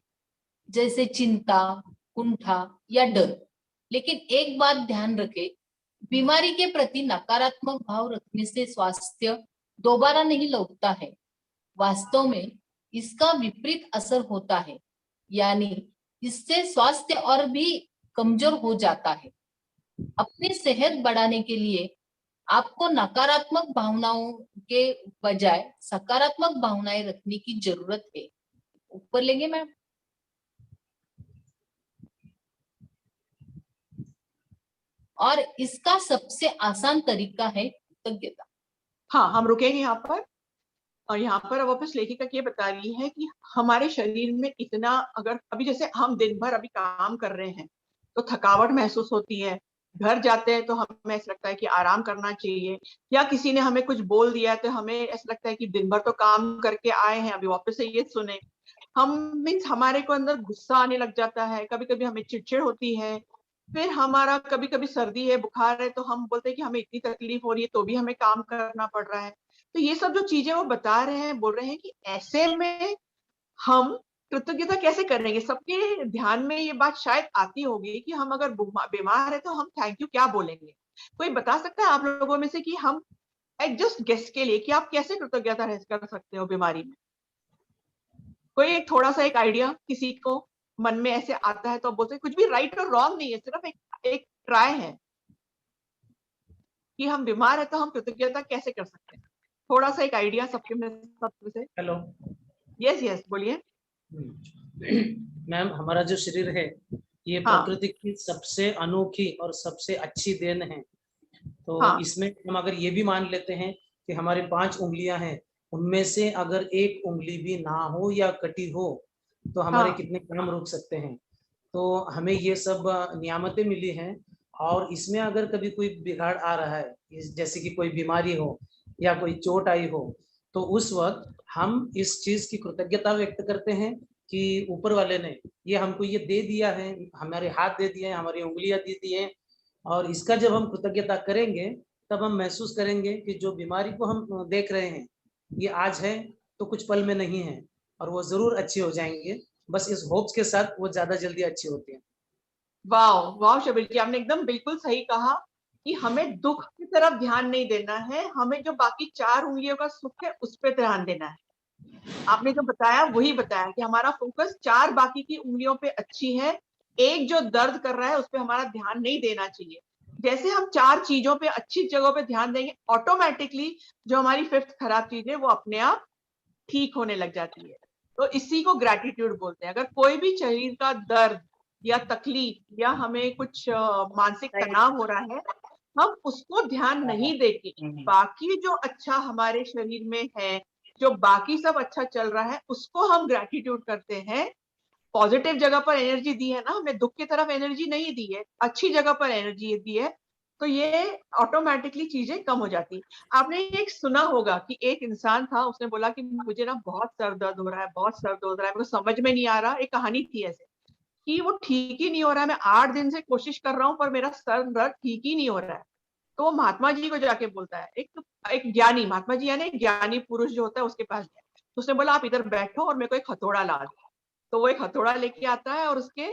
जैसे चिंता, कुंठा या डर। लेकिन एक बात ध्यान रखें, बीमारी के प्रति नकारात्मक भाव रखने से स्वास्थ्य दोबारा नहीं लौटता है। वास्तव में इसका विपरीत असर होता है, यानी इससे स्वास्थ्य और भी कमजोर हो जाता है। अपनी सेहत बढ़ाने के लिए आपको नकारात्मक भावनाओं के बजाय सकारात्मक भावनाएं रखने की जरूरत है। ऊपर लेंगे मैम। और इसका सबसे आसान तरीका है कृतज्ञता। हाँ, हम रुकेंगे यहाँ पर। और यहाँ पर वापस लेखिका ये बता रही है कि हमारे शरीर में इतना, अगर अभी जैसे हम दिन भर अभी काम कर रहे हैं तो थकावट महसूस होती है, घर जाते हैं तो हमें ऐसा लगता है कि आराम करना चाहिए, या किसी ने हमें कुछ बोल दिया है तो हमें ऐसा लगता है कि दिन भर तो काम करके आए हैं, अभी वापस से ये सुने। हम मीन्स हमारे को अंदर गुस्सा आने लग जाता है, कभी कभी हमें चिड़चिड़ होती है, फिर हमारा कभी कभी सर्दी है, बुखार है, तो हम बोलते हैं कि हमें इतनी तकलीफ हो रही है तो भी हमें काम करना पड़ रहा है। तो ये सब जो चीजें वो बता रहे हैं, बोल रहे हैं कि ऐसे में हम कृतज्ञता कैसे करेंगे। सबके ध्यान में ये बात शायद आती होगी कि हम अगर बीमार है तो हम थैंक यू क्या बोलेंगे। कोई बता सकता है आप लोगों में से कि हम एक जस्ट गेस के लिए कि आप कैसे कृतज्ञता कर सकते हो बीमारी में? कोई एक थोड़ा सा एक आइडिया किसी को मन में ऐसे आता है तो बोलते हैं, कुछ भी राइट और रॉन्ग नहीं है, सिर्फ एक ट्राई है कि हम बीमार है तो हम कृतज्ञता कैसे कर सकते हैं। थोड़ा सा एक आइडिया सबके में से। हेलो। यस बोलिए। मैम, हमारा जो शरीर है ये हाँ। प्रकृति की सबसे अनोखी और सबसे अच्छी देन है। तो हाँ। इसमें हम अगर ये भी मान लेते हैं कि हमारी 5 उंगलियां हैं, उनमें से अगर एक उंगली भी ना हो या कटी हो तो हमारे हाँ। कितने काम रुक सकते हैं। तो हमें ये सब नियामतें मिली हैं, और इसमें अगर कभी कोई बिगाड़ आ रहा है, जैसे कि कोई बीमारी हो या कोई चोट आई हो, तो उस वक्त हम इस चीज की कृतज्ञता व्यक्त करते हैं कि ऊपर वाले ने ये हमको ये दे दिया है, हमारे हाथ दे दिए हैं, हमारी उंगलियां दे दी हैं, और इसका जब हम कृतज्ञता करेंगे तब हम महसूस करेंगे कि जो बीमारी को हम देख रहे हैं ये आज है तो कुछ पल में नहीं है, और वो जरूर अच्छी हो जाएंगे। बस इस होप्स के साथ वो ज्यादा जल्दी अच्छी होती है। वाह शबीर जी, आपने एकदम बिल्कुल सही कहा कि हमें दुख की तरफ ध्यान नहीं देना है, हमें जो बाकी 4 उंगलियों का सुख है उस पर ध्यान देना है। आपने जो बताया वही बताया कि हमारा फोकस 4 बाकी की उंगलियों पे अच्छी है, एक जो दर्द कर रहा है उस पर हमारा ध्यान नहीं देना चाहिए। जैसे हम 4 चीजों पे अच्छी जगहों पे ध्यान देंगे, ऑटोमेटिकली जो हमारी 5th खराब चीज है वो अपने आप ठीक होने लग जाती है। तो इसी को ग्रैटिट्यूड बोलते हैं। अगर कोई भी शरीर का दर्द या तकलीफ या हमें कुछ मानसिक तनाव हो रहा है, हम उसको ध्यान नहीं देके बाकी जो अच्छा हमारे शरीर में है, जो बाकी सब अच्छा चल रहा है, उसको हम ग्रैटिट्यूड करते हैं। पॉजिटिव जगह पर एनर्जी दी है ना, हमें दुख की तरफ एनर्जी नहीं दी है, अच्छी जगह पर एनर्जी दी है, तो ये ऑटोमेटिकली चीजें कम हो जाती। आपने एक सुना होगा कि एक इंसान था, उसने बोला कि मुझे ना बहुत सर दर्द हो रहा है, बहुत सर दर्द हो रहा है, मेरे को समझ में नहीं आ रहा। एक कहानी थी ऐसे कि वो ठीक ही नहीं हो रहा है, मैं 8 दिन से कोशिश कर रहा हूँ पर मेरा सर दर्द ठीक ही नहीं हो रहा है। तो वो महात्मा जी को जाके बोलता है, एक ज्ञानी, महात्मा जी यानी ज्ञानी पुरुष जो होता है उसके पास गया। तो उसने बोला आप इधर बैठो और मेरे को एक हथौड़ा ला दो। तो वो एक हथौड़ा लेके आता है और उसके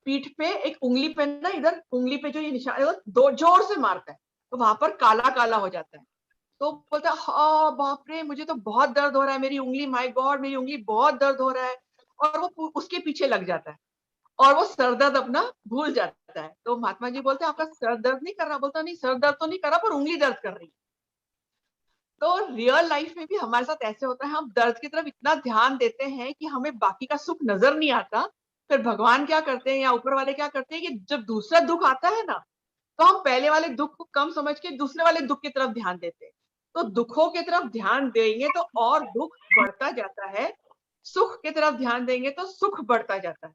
पीठ पे एक उंगली पे ना, इधर उंगली पे जो ये निशान है वो दो जोर से मारता है, तो वहां पर काला काला हो जाता है। तो बोलता है हाँ बाप रे, मुझे तो बहुत दर्द हो रहा है, मेरी उंगली, माय गॉड मेरी उंगली बहुत दर्द हो रहा है। और वो उसके पीछे लग जाता है और वो सर दर्द अपना भूल जाता है। तो महात्मा जी बोलते हैं आपका सर दर्द नहीं कर रहा? बोलता नहीं सर दर्द तो नहीं कर रहा पर उंगली दर्द कर रही है। तो रियल लाइफ में भी हमारे साथ ऐसे होता है, हम दर्द की तरफ इतना ध्यान देते हैं कि हमें बाकी का सुख नजर नहीं आता। फिर भगवान क्या करते हैं या ऊपर वाले क्या करते हैं कि जब दूसरा दुख आता है ना, तो हम पहले वाले दुख को कम समझ के दूसरे वाले दुख की तरफ ध्यान देते हैं। तो दुखों की तरफ ध्यान देंगे तो और दुख बढ़ता जाता है, सुख की तरफ ध्यान देंगे तो सुख बढ़ता जाता है।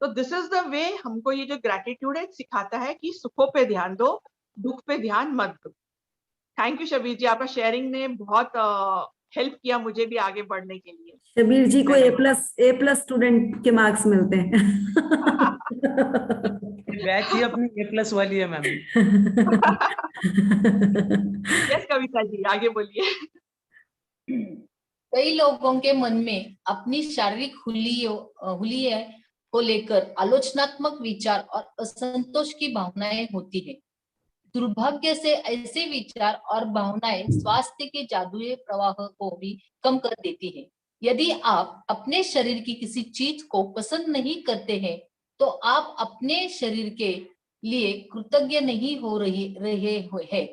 तो दिस इज द वे हमको ये जो ग्रैटिट्यूड है सिखाता है कि सुखों पे ध्यान दो, दुख पे ध्यान मत दो। थैंक यू शबीर जी, आपका शेयरिंग ने बहुत हेल्प किया मुझे भी आगे बढ़ने के लिए। शबीर जी को A+ स्टूडेंट के मार्क्स मिलते हैं। बैच ही अपनी A+ वाली है मैम। यस कविता जी आगे बोलिए। कई लोगों के मन में अपनी शारीरिक हुलिये को लेकर आलोचनात्मक विचार और असंतोष की भावनाएं होती है। दुर्भाग्य से ऐसे विचार और भावनाएं स्वास्थ्य के जादुई प्रवाह को भी कम कर देती है। यदि आप अपने शरीर की किसी चीज को पसंद नहीं करते हैं, तो आप अपने शरीर के लिए कृतज्ञ नहीं हो रहे हैं।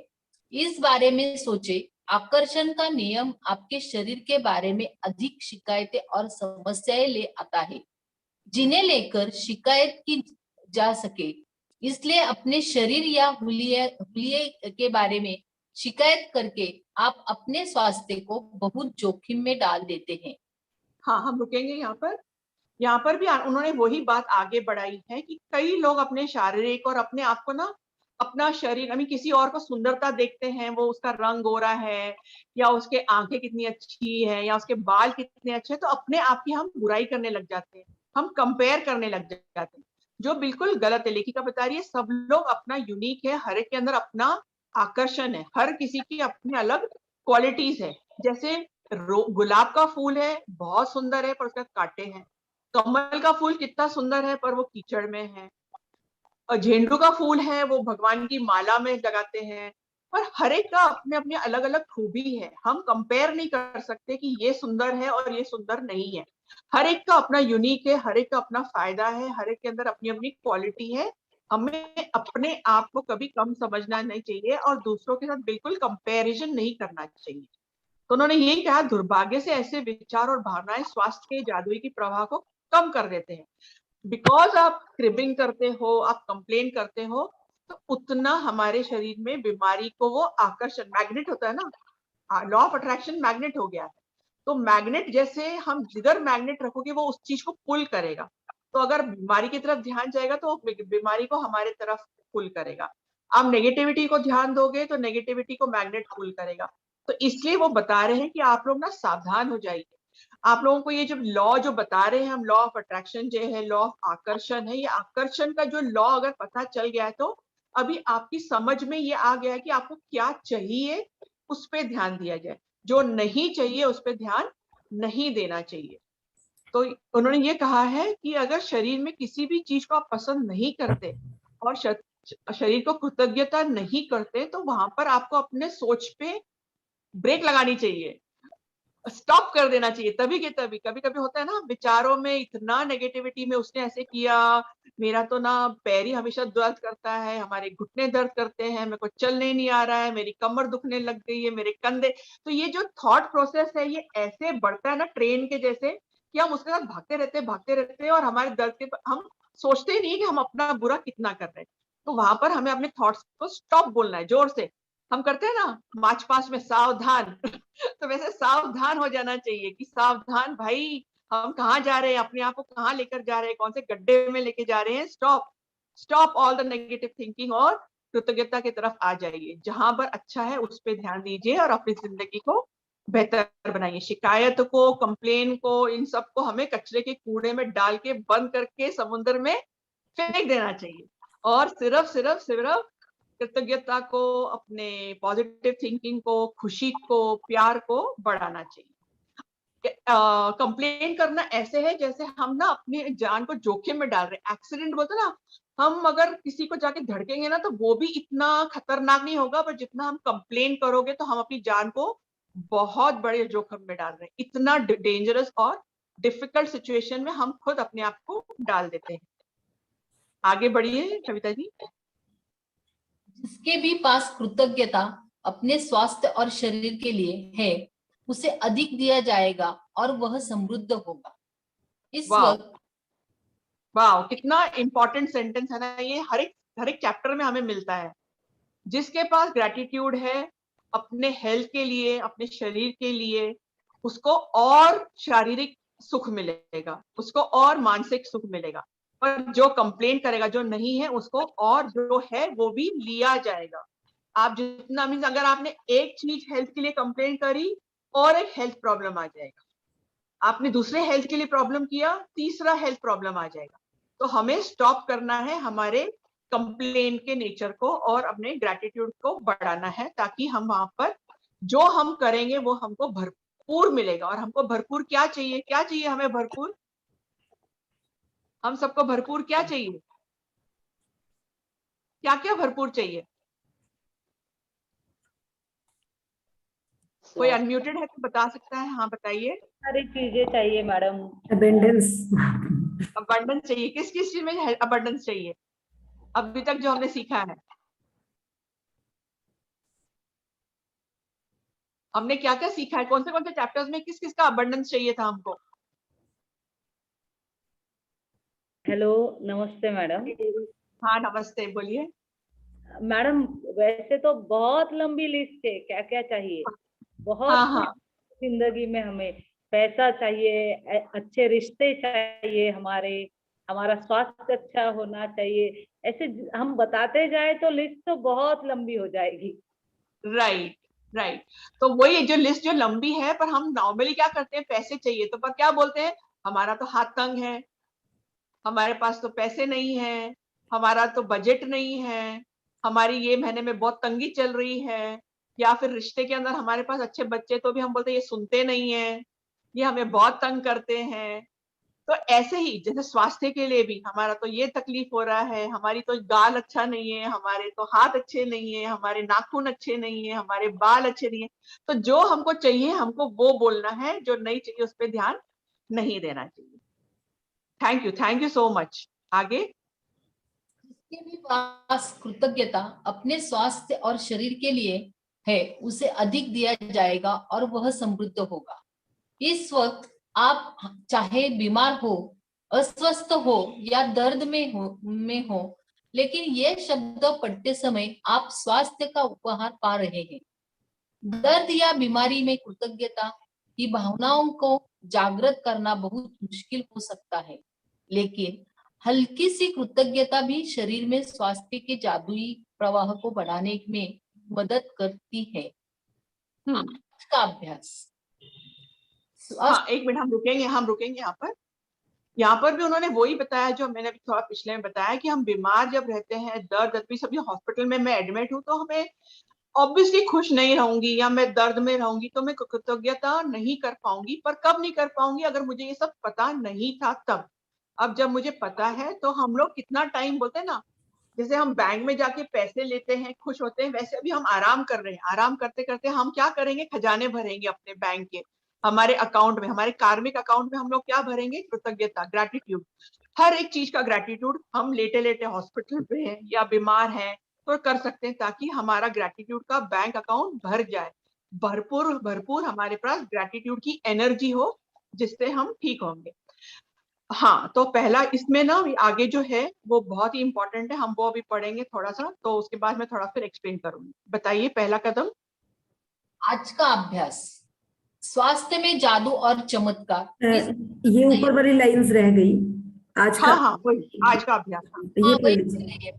इस बारे में सोचे। आकर्षण का नियम आपके शरीर के बारे में अधिक शिकायतें और समस्याएं ले आता है, जिन्हें लेकर शिकायत की जा सके। इसलिए अपने शरीर या हुलिये के बारे में शिकायत करके आप अपने स्वास्थ्य को बहुत जोखिम में डाल देते हैं। हाँ, हम रुकेंगे यहाँ पर भी उन्होंने वही बात आगे बढ़ाई है कि कई लोग अपने शारीरिक और अपने आप को ना, अपना शरीर किसी और को सुंदरता देखते हैं, वो उसका रंग गोरा है या उसके आंखें कितनी अच्छी है या उसके बाल कितने अच्छे हैं, तो अपने आप की हम बुराई करने लग जाते हैं, हम कंपेयर करने लग जाते हैं, जो बिल्कुल गलत है। लेखिका बता रही है सब लोग अपना यूनिक है, हर एक के अंदर अपना आकर्षण है, हर किसी की अपनी अलग क्वालिटीज है। जैसे गुलाब का फूल है, बहुत सुंदर है पर उसका कांटे हैं। कमल का फूल कितना सुंदर है पर वो कीचड़ में है। और झेंडू का फूल है, वो भगवान की माला में लगाते हैं। पर हर एक का अपने अपने अलग अलग खूबी है, हम कंपेयर नहीं कर सकते कि ये सुंदर है और ये सुंदर नहीं है। हर एक का अपना यूनिक है, हर एक का अपना फायदा है, हर एक के अंदर अपनी अपनी क्वालिटी है। हमें अपने आप को कभी कम समझना नहीं चाहिए और दूसरों के साथ बिल्कुल कंपैरिजन नहीं करना चाहिए। तो उन्होंने यही कहा, दुर्भाग्य से ऐसे विचार और भावनाएं स्वास्थ्य के जादुई की प्रवाह को कम कर देते हैं। बिकॉज आप क्रिबिंग करते हो, आप कंप्लेन करते हो, तो उतना हमारे शरीर में बीमारी को वो आकर्षण, मैग्नेट होता है ना, लॉ ऑफ अट्रैक्शन मैग्नेट हो गया है। तो मैग्नेट जैसे हम जिधर मैग्नेट रखोगे वो उस चीज को पुल करेगा। तो अगर बीमारी की तरफ ध्यान जाएगा तो बीमारी को हमारे तरफ पुल करेगा। आप नेगेटिविटी को ध्यान दोगे तो नेगेटिविटी को मैग्नेट पुल करेगा। तो इसलिए वो बता रहे हैं कि आप लोग ना सावधान हो जाइए। आप लोगों को ये जो लॉ जो बता रहे हैं हम, लॉ ऑफ अट्रैक्शन जो है, लॉ ऑफ आकर्षण है, ये आकर्षण का जो लॉ अगर पता चल गया है तो अभी आपकी समझ में ये आ गया है कि आपको क्या चाहिए, उस पर ध्यान दिया जाए, जो नहीं चाहिए उस पर ध्यान नहीं देना चाहिए। तो उन्होंने ये कहा है कि अगर शरीर में किसी भी चीज को आप पसंद नहीं करते और शरीर को कृतज्ञता नहीं करते, तो वहां पर आपको अपने सोच पे ब्रेक लगानी चाहिए, स्टॉप कर देना चाहिए। तभी के तभी कभी कभी होता है ना, विचारों में इतना नेगेटिविटी में, उसने ऐसे किया, मेरा तो ना पैर ही हमेशा दर्द करता है, हमारे घुटने दर्द करते हैं, मेरे को चलने नहीं आ रहा है, मेरी कमर दुखने लग गई है, मेरे कंधे। तो ये जो थॉट प्रोसेस है ये ऐसे बढ़ता है ना ट्रेन के जैसे, कि हम उसके साथ भागते रहते हैं और हमारे दर्द के हम सोचते ही नहीं कि हम अपना बुरा कितना कर रहे हैं। तो वहां पर हमें अपने थॉट्स को स्टॉप बोलना है, जोर से। हम करते हैं ना मार्च पास्ट में, सावधान तो वैसे सावधान हो जाना चाहिए कि सावधान भाई, हम कहाँ जा रहे हैं, अपने आप को कहाँ लेकर जा रहे हैं, कौन से गड्ढे में लेके जा रहे हैं। Stop all the negative thinking और कृतज्ञता की तरफ आ जाइए। जहां पर अच्छा है उस पर ध्यान दीजिए और अपनी जिंदगी को बेहतर बनाइए। शिकायत को, कंप्लेन को, इन सबको हमें कचरे के कूड़े में डाल के बंद करके समुद्र में फेंक देना चाहिए और सिर्फ कृतज्ञता को, अपने पॉजिटिव थिंकिंग को, खुशी को, प्यार को बढ़ाना चाहिए। कंप्लेन करना ऐसे है जैसे हम ना अपनी जान को जोखिम में डाल रहे हैं। एक्सीडेंट बोलते ना, हम अगर किसी को जाके धड़केंगे ना तो वो भी इतना खतरनाक नहीं होगा, पर जितना हम कंप्लेन करोगे तो हम अपनी जान को बहुत बड़े जोखिम में डाल रहे हैं। इतना डेंजरस और डिफिकल्ट सिचुएशन में हम खुद अपने आप को डाल देते हैं। आगे बढ़िए कविता जी। जिसके भी पास कृतज्ञता अपने स्वास्थ्य और शरीर के लिए है, उसे अधिक दिया जाएगा और वह समृद्ध होगा। इस वक्त वाह, कितना इंपॉर्टेंट सेंटेंस है ना ये, हर एक चैप्टर में हमें मिलता है। जिसके पास ग्रेटिट्यूड है अपने हेल्थ के लिए, अपने शरीर के लिए, उसको और शारीरिक सुख मिलेगा, उसको और मानसिक सुख मिलेगा। पर जो कंप्लेन करेगा, जो नहीं है, उसको और जो है वो भी लिया जाएगा। आप जितना मीन्स, अगर आपने एक चीज हेल्थ के लिए कंप्लेन करी और एक हेल्थ प्रॉब्लम आ जाएगा, आपने दूसरे हेल्थ के लिए प्रॉब्लम किया, तीसरा हेल्थ प्रॉब्लम आ जाएगा। तो हमें स्टॉप करना है हमारे कंप्लेन के नेचर को और अपने ग्रेटिट्यूड को बढ़ाना है, ताकि हम वहां पर जो हम करेंगे वो हमको भरपूर भरपूर मिलेगा। और हमको भरपूर क्या चाहिए? क्या चाहिए हमें भरपूर? हम सबको भरपूर क्या चाहिए? क्या क्या भरपूर चाहिए? कोई अनम्यूटेड है तो बता सकता है? हाँ बताइए। सारी चीजें चाहिए मैडम। अबेंडेंस। अबंडेंस चाहिए। किस किस चीज में अबंडेंस चाहिए अभी तक जो हमने सीखा है? हमने क्या क्या सीखा है? कौन से चैप्टर्स में किस किस का अबंडेंस चाहिए था हमको? हेलो, नमस्ते मैडम। हाँ नमस्ते, बोलिए। मैडम वैसे तो बहुत लंबी लिस्ट है, क्या क्या चाहिए। बहुत हाँ हाँ जिंदगी में हमें पैसा चाहिए, अच्छे रिश्ते चाहिए, हमारा स्वास्थ्य अच्छा होना चाहिए। ऐसे हम बताते जाए तो लिस्ट तो बहुत लंबी हो जाएगी। Right right. तो वही जो लिस्ट जो लंबी है, पर हम नॉर्मली क्या करते हैं? पैसे चाहिए तो पर क्या बोलते हैं? हमारा तो हाथ तंग है, हमारे पास तो पैसे नहीं है, हमारा तो बजट नहीं है, हमारी ये महीने में बहुत तंगी चल रही है। या फिर रिश्ते के अंदर हमारे पास अच्छे बच्चे तो भी हम बोलते हैं ये सुनते नहीं है, ये हमें बहुत तंग करते हैं। तो ऐसे ही जैसे स्वास्थ्य के लिए भी हमारा तो ये तकलीफ हो रहा है, हमारी तो गाल अच्छा नहीं है, हमारे तो हाथ अच्छे नहीं है, हमारे नाखून अच्छे नहीं है, हमारे बाल अच्छे नहीं है। तो जो हमको चाहिए हमको वो बोलना है, जो नहीं चाहिए उस पर ध्यान नहीं देना चाहिए। Thank you so much. आगे। जिसके भी पास कृतज्ञता अपने स्वास्थ्य और शरीर के लिए है, उसे अधिक दिया जाएगा और वह समृद्ध होगा। इस वक्त आप चाहे बीमार हो, अस्वस्थ हो या दर्द में हो, लेकिन ये शब्द पढ़ते समय आप स्वास्थ्य का उपहार पा रहे हैं। दर्द या बीमारी में कृतज्ञता की भावनाओं को जागृत करना बहुत मुश्किल हो सकता है, लेकिन हल्की सी कृतज्ञता भी शरीर में स्वास्थ्य के जादुई प्रवाह को बढ़ाने में मदद करती है। आज का अभ्यास। हाँ एक मिनट, हम रुकेंगे यहाँ पर भी उन्होंने वही बताया जो मैंने अभी थोड़ा पिछले में बताया, कि हम बीमार जब रहते हैं, दर्द भी सभी हॉस्पिटल में मैं एडमिट हूँ, तो हमें ऑब्वियसली खुश नहीं रहूंगी या मैं दर्द में रहूंगी तो मैं कृतज्ञता नहीं कर पाऊंगी। पर कब नहीं कर पाऊंगी? अगर मुझे ये सब पता नहीं था तब। अब जब मुझे पता है तो हम लोग कितना टाइम बोलते हैं ना, जैसे हम बैंक में जाके पैसे लेते हैं, खुश होते हैं, वैसे अभी हम आराम कर रहे हैं। आराम करते करते हम क्या करेंगे? खजाने भरेंगे अपने बैंक के, हमारे अकाउंट में, हमारे कार्मिक अकाउंट में हम लोग क्या भरेंगे? कृतज्ञता, ग्रैटिट्यूड। हर एक चीज का ग्रैटिट्यूड हम लेटे लेटे हॉस्पिटल पे हैं या बीमार हैं तो कर सकते हैं, ताकि हमारा ग्रैटिट्यूड का बैंक अकाउंट भर जाए। भरपूर भरपूर हमारे पास ग्रैटिट्यूड की एनर्जी हो, जिससे हम ठीक होंगे। हाँ तो पहला इसमें ना आगे जो है वो बहुत ही इंपॉर्टेंट है, हम वो अभी पढ़ेंगे थोड़ा सा, तो उसके बाद मैं थोड़ा फिर एक्सप्लेन करूंगी। बताइए पहला कदम। आज का अभ्यास। स्वास्थ्य में जादू और चमत्कार। ये ऊपर वाली लाइंस रह गई। आज का, हाँ वही आज का अभ्यास। ये पढ़ लीजिए।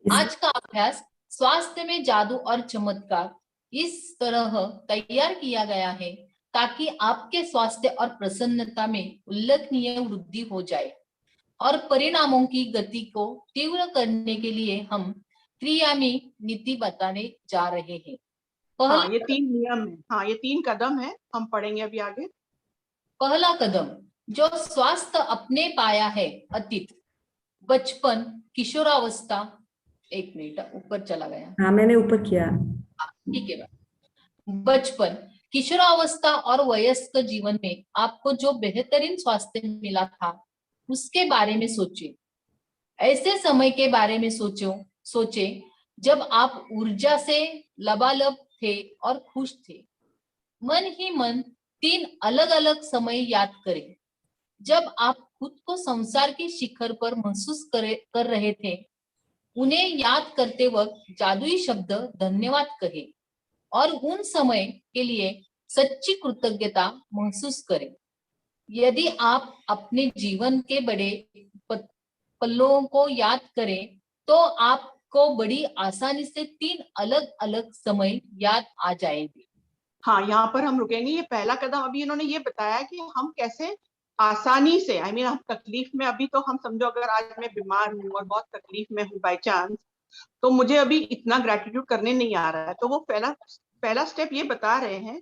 आज का अभ्यास स्वास्थ्य में जादू और चमत्कार इस तरह तैयार किया गया है ताकि आपके स्वास्थ्य और प्रसन्नता में उल्लेखनीय वृद्धि हो जाए, और परिणामों की गति को तीव्र करने के लिए हम त्रियामी नीति बताने जा रहे हैं। हाँ ये 3 नियम है, हाँ ये 3 कदम है, हम पढ़ेंगे अभी आगे। पहला कदम, जो स्वास्थ्य अपने पाया है, अतीत, बचपन, किशोरावस्था। एक मिनट, ऊपर चला गया। हाँ मैंने ऊपर किया। ठीक है। बचपन, किशोरावस्था और वयस्क जीवन में आपको जो बेहतरीन स्वास्थ्य मिला था उसके बारे में सोचे। ऐसे समय के बारे में सोचे जब आप ऊर्जा से लबालब थे और खुश थे। मन ही मन 3 अलग अलग समय याद करें जब आप खुद को संसार के शिखर पर महसूस कर रहे थे। उन्हें याद करते वक्त जादुई शब्द धन्यवाद कहें और उन समय के लिए सच्ची कृतज्ञता महसूस करें। यदि आप अपने जीवन के बड़े पलों को याद करें तो आपको बड़ी आसानी से 3 अलग अलग समय याद आ जाएंगे। हाँ यहाँ पर हम रुकेंगे। ये पहला कदम अभी इन्होंने ये बताया कि हम कैसे आसानी से, आई मीन हम तकलीफ में, अभी तो हम समझो अगर आज मैं बीमार हूँ और बहुत तकलीफ में हूँ बाय चांस, तो मुझे अभी इतना ग्रेटिट्यूड करने नहीं आ रहा है, तो वो पहला स्टेप ये बता रहे हैं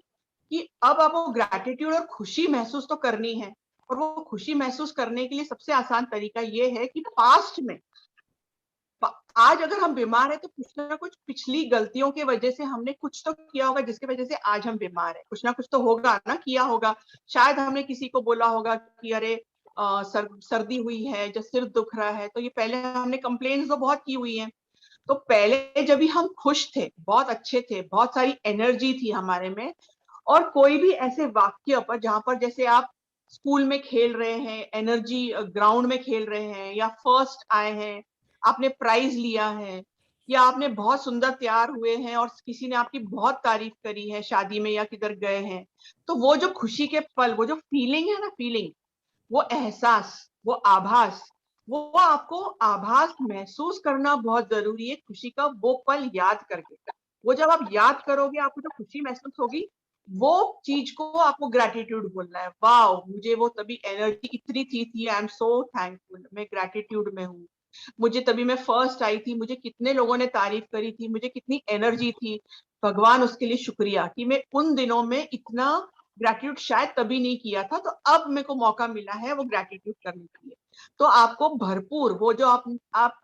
कि अब आपको ग्रैटिट्यूड और खुशी महसूस तो करनी है, और वो खुशी महसूस करने के लिए सबसे आसान तरीका ये है कि पास्ट में, आज अगर हम बीमार है तो कुछ ना कुछ पिछली गलतियों की वजह से हमने कुछ तो किया होगा जिसकी वजह से आज हम बीमार है, कुछ ना कुछ तो होगा ना, किया होगा। शायद हमने किसी को बोला होगा कि अरे सर्दी हुई है, जो सिर दुख रहा है, तो ये पहले हमने कंप्लेंट्स तो बहुत की हुई है। तो पहले जब भी हम खुश थे, बहुत अच्छे थे, बहुत सारी एनर्जी थी हमारे में, और कोई भी ऐसे वाक्य पर जहां पर जैसे आप स्कूल में खेल रहे हैं, एनर्जी ग्राउंड में खेल रहे हैं, या फर्स्ट आए हैं, आपने प्राइज लिया है, या आपने बहुत सुंदर तैयार हुए हैं और किसी ने आपकी बहुत तारीफ करी है शादी में या किधर गए हैं, तो वो जो खुशी के पल, वो जो फीलिंग है ना, फीलिंग, वो एहसास, वो आभास, वो आपको आभास महसूस करना बहुत जरूरी है खुशी का, वो पल याद करके। वो जब आप याद करोगे, आपको जो खुशी महसूस होगी, वो चीज को आपको ग्रैटिट्यूड बोलना है। वाह, मुझे वो तभी एनर्जी इतनी थी, आई एम सो थैंकफुल, मैं ग्रैटिट्यूड में हूँ। मुझे तभी मैं फर्स्ट आई थी, मुझे कितने लोगों ने तारीफ करी थी, मुझे कितनी एनर्जी थी, भगवान उसके लिए शुक्रिया कि मैं उन दिनों में इतना ग्रैटिट्यूड शायद तभी नहीं किया था, तो अब मेरे को मौका मिला है वो ग्रैटिट्यूड करने के लिए। तो आपको भरपूर वो जो आप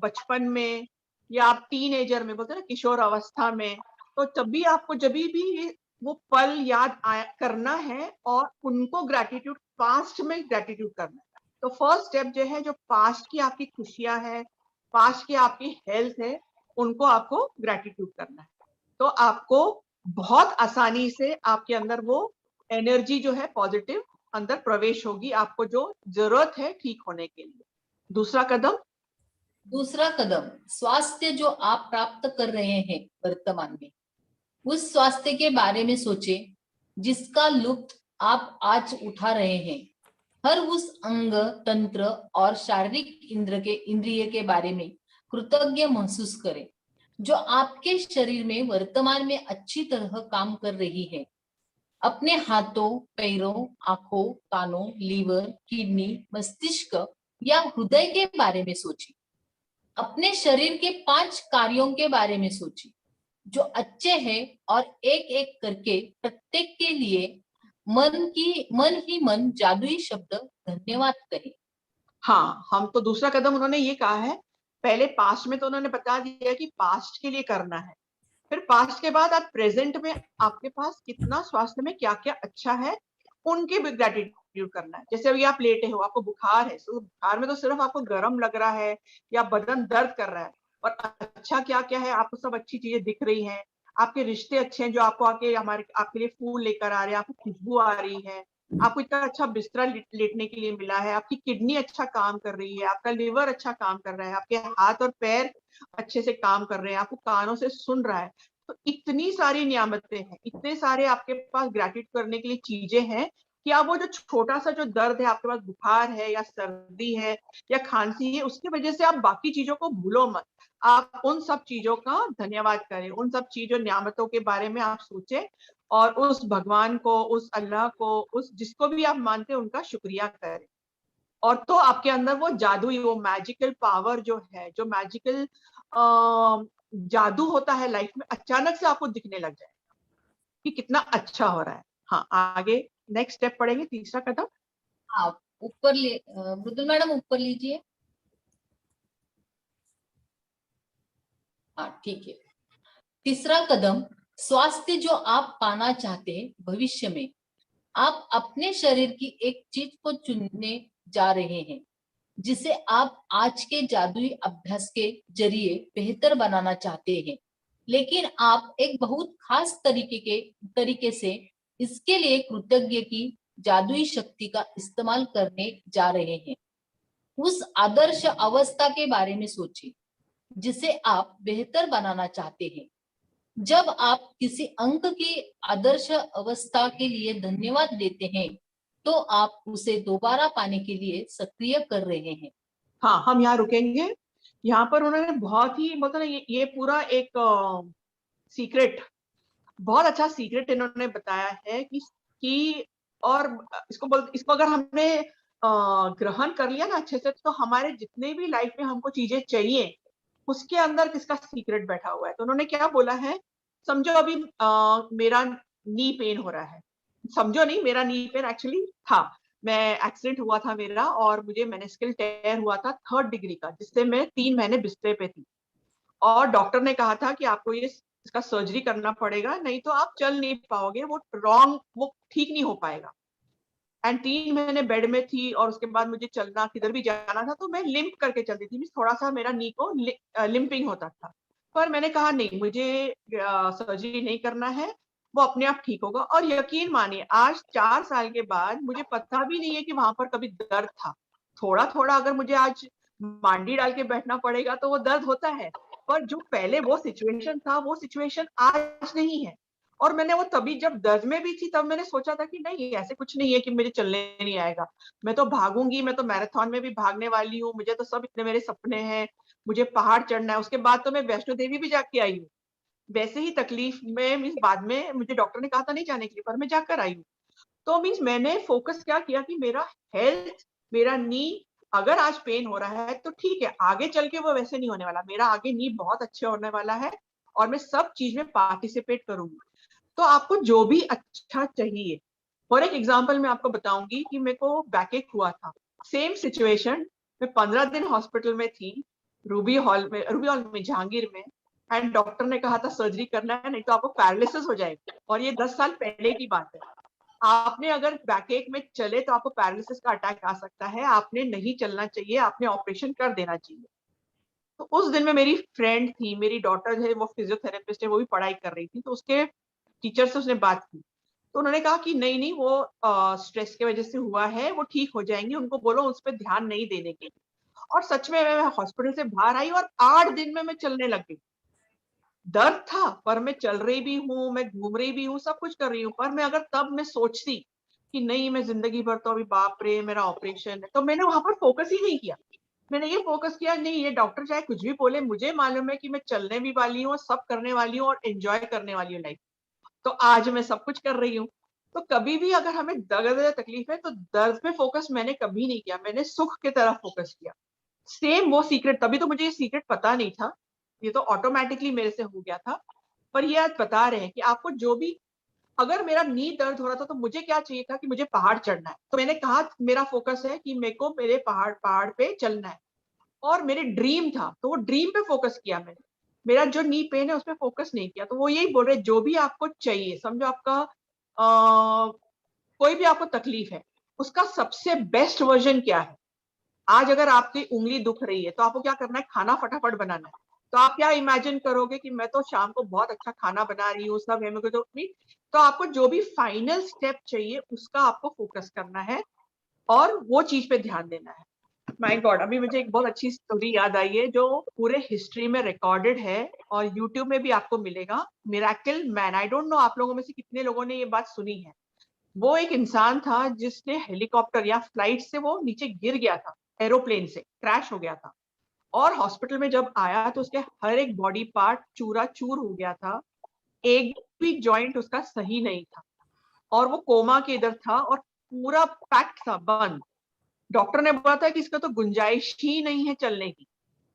बचपन में या आप टीनेजर में बोलते हैं ना, किशोर अवस्था में, तो तभी आपको जब भी वो पल याद करना है और उनको ग्रैटिट्यूड, पास्ट में ग्रैटिट्यूड करना है। तो फर्स्ट स्टेप जो है, जो पास्ट की आपकी खुशियां है, पास्ट की आपकी हेल्थ है, उनको आपको ग्रैटिट्यूड करना है। तो आपको बहुत आसानी से आपके अंदर वो एनर्जी जो है पॉजिटिव अंदर प्रवेश होगी, आपको जो जरूरत है ठीक होने के लिए। दूसरा कदम, स्वास्थ्य जो आप प्राप्त कर रहे हैं वर्तमान में, उस स्वास्थ्य के बारे में सोचें जिसका लुत्फ आप आज उठा रहे हैं। हर उस अंग, तंत्र और शारीरिक इंद्रिय के बारे में कृतज्ञ महसूस करें जो आपके शरीर में वर्तमान में अच्छी तरह काम कर रही है। अपने हाथों, पैरों, आंखों, कानों, लीवर, किडनी, मस्तिष्क या हृदय के बारे में सोचिए। अपने शरीर के 5 कार्यों के बारे में सोचिए जो अच्छे हैं, और एक एक करके प्रत्येक के लिए मन ही मन जादुई शब्द धन्यवाद कहें। हाँ, हम तो दूसरा कदम उन्होंने ये कहा है, पहले पास्ट में तो उन्होंने बता दिया कि पास्ट के लिए करना है, फिर पास्ट के बाद आप प्रेजेंट में आपके पास कितना स्वास्थ्य में क्या क्या अच्छा है, उनके भी ग्रेटिट्यूड करना है। जैसे अभी आप लेटे हो, आपको बुखार है, तो बुखार में तो सिर्फ आपको गर्म लग रहा है या बदन दर्द कर रहा है, और अच्छा क्या क्या है, आपको सब अच्छी चीजें दिख रही हैं, आपके रिश्ते अच्छे हैं जो आपको आपके लिए फूल लेकर आ रहे हैं, आपको खुशबू आ रही है, आपको इतना अच्छा बिस्तरा लेटने के लिए मिला है, आपकी किडनी अच्छा काम कर रही है, आपका लिवर अच्छा काम कर रहा है, आपके हाथ और पैर अच्छे से काम कर रहे हैं, आपको कानों से सुन रहा है। तो इतनी सारी नियामतें हैं, इतने सारे आपके पास ग्रैटिट्यूड करने के लिए चीजें हैं कि आप वो जो छोटा सा जो दर्द है, आपके पास बुखार है या सर्दी है या खांसी है, उसकी वजह से आप बाकी चीजों को भूलो मत। आप उन सब चीजों का धन्यवाद करें, उन सब चीजों, नियामतों के बारे में आप सोचें, और उस भगवान को, उस अल्लाह को, उस जिसको भी आप मानते हैं, उनका शुक्रिया करें। और तो आपके अंदर वो जादुई, वो मैजिकल पावर जो है, जो मैजिकल जादू होता है लाइफ में, अचानक से आपको दिखने लग जाएगा कि कितना अच्छा हो रहा है। हाँ, आगे नेक्स्ट स्टेप पढ़ेंगे, तीसरा कदम। आप ऊपर मृदुल मैडम ऊपर लीजिए। हाँ, ठीक है। तीसरा कदम, स्वास्थ्य जो आप पाना चाहते हैं भविष्य में, आप अपने शरीर की एक चीज को चुनने जा रहे हैं जिसे आप आज के जादुई अभ्यास के जरिए बेहतर बनाना चाहते हैं, लेकिन आप एक बहुत खास तरीके से इसके लिए कृतज्ञ की जादुई शक्ति का इस्तेमाल करने जा रहे हैं। उस आदर्श अवस्था के बारे में सोचिए जिसे आप बेहतर बनाना चाहते हैं। जब आप किसी अंक की आदर्श अवस्था के लिए धन्यवाद देते हैं, तो आप उसे दोबारा पाने के लिए सक्रिय कर रहे हैं। हाँ, हम यहाँ रुकेंगे। यहाँ पर उन्होंने बहुत ही मतलब ये पूरा एक सीक्रेट, बहुत अच्छा सीक्रेट इन्होंने बताया है कि और इसको अगर हमने ग्रहण कर लिया ना अच्छे से, तो हमारे जितने भी लाइफ में हमको चीजें चाहिए, उसके अंदर किसका सीक्रेट बैठा हुआ है। तो उन्होंने क्या बोला है, समझो अभी मेरा नी पेन हो रहा है। समझो नहीं, मेरा नी पेन एक्चुअली था, मैं एक्सीडेंट हुआ था मेरा और मुझे मेनिस्कल टेयर हुआ था 3rd डिग्री का, जिससे मैं 3 महीने बिस्तर पे थी और डॉक्टर ने कहा था कि आपको ये इसका सर्जरी करना पड़ेगा, नहीं तो आप चल नहीं पाओगे, वो ठीक नहीं हो पाएगा। एंड 3 महीने बेड में थी और उसके बाद मुझे चलना, किधर भी जाना था तो मैं लिम्प करके चलती थी, थोड़ा सा मेरा नी को लिम्पिंग होता था। पर मैंने कहा नहीं, मुझे सर्जरी नहीं करना है, वो अपने आप ठीक होगा। और यकीन मानिए आज 4 साल के बाद मुझे पता भी नहीं है कि वहां पर कभी दर्द था। थोड़ा थोड़ा अगर मुझे आज मांडी डाल के बैठना पड़ेगा तो वो दर्द होता है, पर जो पहले वो सिचुएशन था वो सिचुएशन आज नहीं है। और मैंने वो तभी जब दर्द में भी थी तब मैंने सोचा था कि नहीं, ऐसे कुछ नहीं है कि मुझे चलने नहीं आएगा, मैं तो भागूंगी, मैं तो मैराथन में भी भागने वाली हूँ, मुझे तो सब इतने मेरे सपने हैं, मुझे पहाड़ चढ़ना है। उसके बाद तो मैं वैष्णो देवी भी जाके आई हूँ, वैसे ही तकलीफ में मीन्स बाद में मुझे डॉक्टर ने कहा था नहीं जाने के लिए, पर मैं जाकर आई हूँ। तो मीन्स मैंने फोकस क्या किया कि मेरा हेल्थ, मेरा नी, अगर आज पेन हो रहा है तो ठीक है, आगे चल के वो वैसे नहीं होने वाला, मेरा आगे नी बहुत अच्छे होने वाला है और मैं सब चीज में पार्टिसिपेट करूंगी। तो आपको जो भी अच्छा चाहिए, फॉर एक एग्जाम्पल मैं आपको बताऊंगी कि मेरे को बैकएक हुआ था, सेम सिचुएशन, मैं 15 दिन हॉस्पिटल में थी, रूबी हॉल में जहांगीर में, एंड डॉक्टर ने कहा था सर्जरी करना है नहीं तो आपको पैरालिसिस हो जाएगा। और ये 10 साल पहले की बात है। आपने अगर बैकएक में चले तो आपको पैरालिसिस का अटैक आ सकता है, आपने नहीं चलना चाहिए, आपने ऑपरेशन कर देना चाहिए। तो उस दिन में मेरी फ्रेंड थी, मेरी डॉटर है वो फिजियोथेरेपिस्ट है, वो भी पढ़ाई कर रही थी, तो उसके टीचर से उसने बात की, तो उन्होंने कहा कि नहीं नहीं, वो स्ट्रेस की वजह से हुआ है, वो ठीक हो जाएंगी, उनको बोलो उस पर ध्यान नहीं देने के। और सच में मैं हॉस्पिटल से बाहर आई और 8 दिन में मैं चलने लग गई। दर्द था पर मैं चल रही भी हूँ, मैं घूम रही भी हूँ, सब कुछ कर रही हूँ। पर मैं अगर तब मैं सोचती कि नहीं मैं जिंदगी भर तो अभी बाप रे मेरा ऑपरेशन है, तो मैंने वहां पर फोकस ही नहीं किया। मैंने ये फोकस किया नहीं, ये डॉक्टर चाहे कुछ भी बोले, मुझे मालूम है कि मैं चलने भी वाली हूँ, सब करने वाली हूँ और एंजॉय करने वाली हूँ लाइफ। तो आज मैं सब कुछ कर रही हूँ। तो कभी भी अगर हमें दर्द या तकलीफ है तो दर्द पे फोकस मैंने कभी नहीं किया, मैंने सुख की तरफ फोकस किया। सेम वो सीक्रेट, तभी तो मुझे ये सीक्रेट पता नहीं था, ये तो ऑटोमेटिकली मेरे से हो गया था। पर ये आज बता रहे हैं कि आपको जो भी, अगर मेरा नी दर्द हो रहा था तो मुझे क्या चाहिए था कि मुझे पहाड़ चढ़ना है, तो मैंने कहा मेरा फोकस है कि मेरे को मेरे पहाड़ पे चलना है और मेरे ड्रीम था, तो वो ड्रीम पे फोकस किया मैंने। मेरा जो नी पेन है उस पर फोकस नहीं किया। तो वो यही बोल रहे, जो भी आपको चाहिए, समझो आपका कोई भी आपको तकलीफ है, उसका सबसे बेस्ट वर्जन क्या है। आज अगर आपकी उंगली दुख रही है तो आपको क्या करना है, खाना फटाफट बनाना है। तो आप क्या इमेजिन करोगे कि मैं तो शाम को बहुत अच्छा खाना बना रही हूँ, सब है मेरे को तो नहीं। तो आपको जो भी फाइनल स्टेप चाहिए उसका आपको फोकस करना है और वो चीज पे ध्यान देना है। माय गॉड, अभी मुझे एक बहुत अच्छी स्टोरी याद आई है जो पूरे हिस्ट्री में रिकॉर्डेड है और यूट्यूब में भी आपको मिलेगा, miracle man. I don't know आप लोगों में से कितने लोगों ने ये बात सुनी है। वो एक इंसान था जिसने हेलीकॉप्टर या फ्लाइट से वो नीचे गिर गया था, एरोप्लेन से क्रैश हो गया था और हॉस्पिटल में जब आया तो उसके हर एक बॉडी पार्ट चूरा चूर हो गया था, एक भी जॉइंट उसका सही नहीं था और वो कोमा के इधर था और पूरा पैक्ड था, बंद। डॉक्टर ने बोला था कि इसका तो गुंजाइश ही नहीं है चलने की,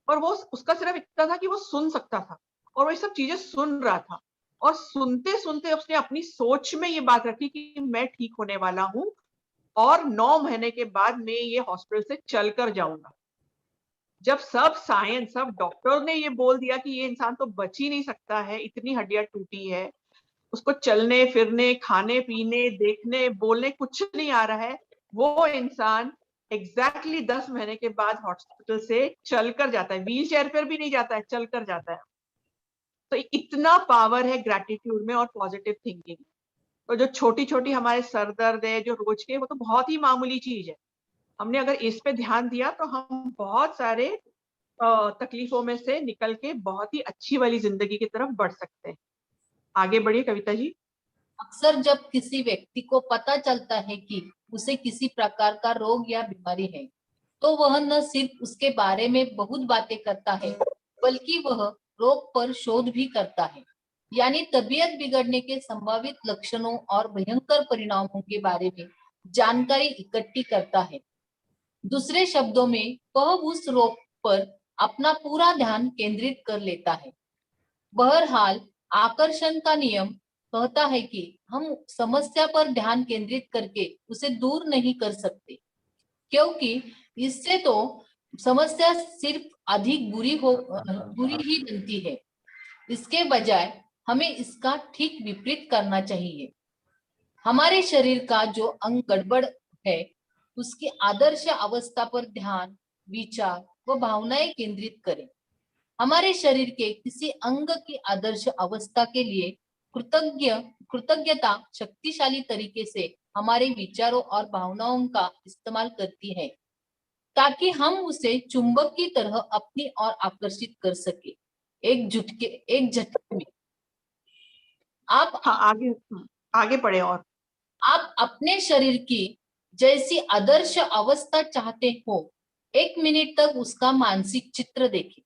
और वो उसका सिर्फ इतना था कि वो सुन सकता था और वो ये सब चीजें सुन रहा था। और सुनते सुनते उसने अपनी सोच में ये बात रखी कि मैं ठीक होने वाला हूँ और 9 महीने के बाद मैं ये हॉस्पिटल से चलकर जाऊंगा। जब सब साइंस, सब डॉक्टर ने ये बोल दिया कि ये इंसान तो बच ही नहीं सकता है, इतनी हड्डियां टूटी है, उसको चलने फिरने खाने पीने देखने बोलने कुछ नहीं आ रहा है, वो इंसान एग्जैक्टली 10 महीने के बाद हॉस्पिटल से चलकर जाता है, व्हील चेयर पर भी नहीं जाता है, चलकर जाता है। तो इतना पावर है ग्रैटिट्यूड में और पॉजिटिव थिंकिंग। तो जो छोटी छोटी हमारे सर दर्द है जो रोज के, वो तो बहुत ही मामूली चीज है। हमने अगर इस पे ध्यान दिया तो हम बहुत सारे तकलीफों में से निकल के बहुत ही अच्छी वाली जिंदगी की तरफ बढ़ सकते हैं। आगे बढ़िए कविता जी। अक्सर जब किसी व्यक्ति को पता चलता है कि उसे किसी प्रकार का रोग या बीमारी है, तो वह न सिर्फ उसके बारे में बहुत बातें करता है, बल्कि वह रोग पर शोध भी करता है, यानी तबीयत बिगड़ने के संभावित लक्षणों और भयंकर परिणामों के बारे में जानकारी इकट्ठी करता है। दूसरे शब्दों में वह उस रोग पर अपना पूरा ध्यान केंद्रित कर लेता है। बहरहाल आकर्षण का नियम कहता है कि हम समस्या पर ध्यान केंद्रित करके उसे दूर नहीं कर सकते, क्योंकि इससे तो समस्या सिर्फ अधिक बुरी ही बनती है। इसके बजाय हमें इसका ठीक विपरीत करना चाहिए। हमारे शरीर का जो अंग गड़बड़ है उसकी आदर्श अवस्था पर ध्यान, विचार व भावनाएं केंद्रित करें। हमारे शरीर के किसी अंग की आदर्श अवस्था के लिए कृतज्ञता शक्तिशाली तरीके से हमारे विचारों और भावनाओं का इस्तेमाल करती है, ताकि हम उसे चुंबक की तरह अपनी ओर आकर्षित कर सके। एक झटके में आप आगे पढ़े। और आप अपने शरीर की जैसी आदर्श अवस्था चाहते हो, 1 मिनट तक उसका मानसिक चित्र देखें,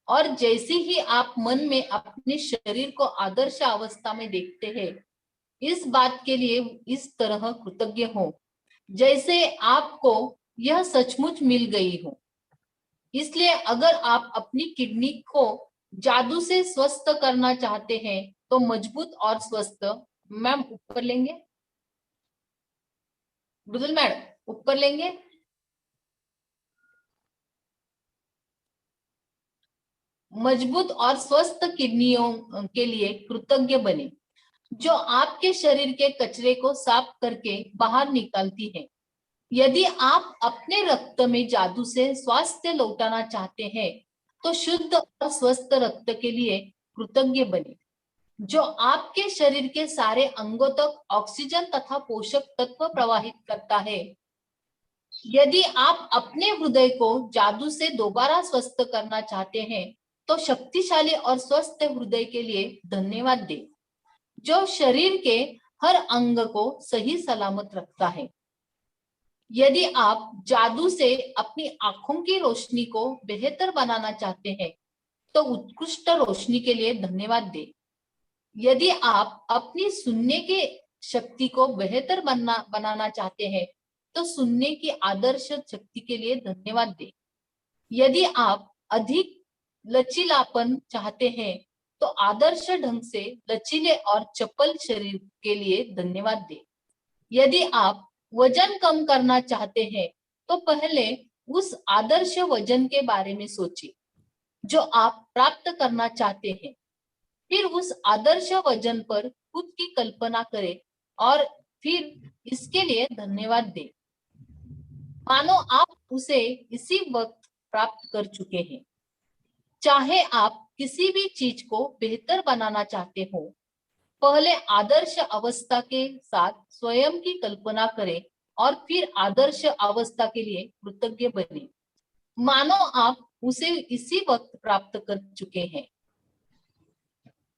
और जैसे ही आप मन में अपने शरीर को आदर्श अवस्था में देखते हैं, इस बात के लिए इस तरह कृतज्ञ हो जैसे आपको यह सचमुच मिल गई हो। इसलिए अगर आप अपनी किडनी को जादू से स्वस्थ करना चाहते हैं तो मजबूत और स्वस्थ, मैम ऊपर लेंगे, मृदुल मैडम ऊपर लेंगे, मजबूत और स्वस्थ किडनियों के लिए कृतज्ञ बने, जो आपके शरीर के कचरे को साफ करके बाहर निकालती है। यदि आप अपने रक्त में जादू से स्वास्थ्य लौटाना चाहते हैं तो शुद्ध और स्वस्थ रक्त के लिए कृतज्ञ बने, जो आपके शरीर के सारे अंगों तक ऑक्सीजन तथा पोषक तत्व प्रवाहित करता है। यदि आप अपने हृदय को जादू से दोबारा स्वस्थ करना चाहते हैं तो शक्तिशाली और स्वस्थ हृदय के लिए धन्यवाद दें, जो शरीर के हर अंग को सही सलामत रखता है। यदि आप जादू से अपनी आंखों की रोशनी को बेहतर बनाना चाहते हैं तो उत्कृष्ट रोशनी के लिए धन्यवाद दें। यदि आप अपनी सुनने की शक्ति को बेहतर बनाना चाहते हैं तो सुनने की आदर्श शक्ति के लिए धन्यवाद दें। यदि आप अधिक लचीलापन चाहते हैं तो आदर्श ढंग से लचीले और चपल शरीर के लिए धन्यवाद दें। यदि आप वजन कम करना चाहते हैं तो पहले उस आदर्श वजन के बारे में सोचें जो आप प्राप्त करना चाहते हैं, फिर उस आदर्श वजन पर खुद की कल्पना करें और फिर इसके लिए धन्यवाद दें। मानो आप उसे इसी वक्त प्राप्त कर चुके हैं। चाहे आप किसी भी चीज को बेहतर बनाना चाहते हो, पहले आदर्श अवस्था के साथ स्वयं की कल्पना करें और फिर आदर्श अवस्था के लिए कृतज्ञ बने, मानो आप उसे इसी वक्त प्राप्त कर चुके हैं।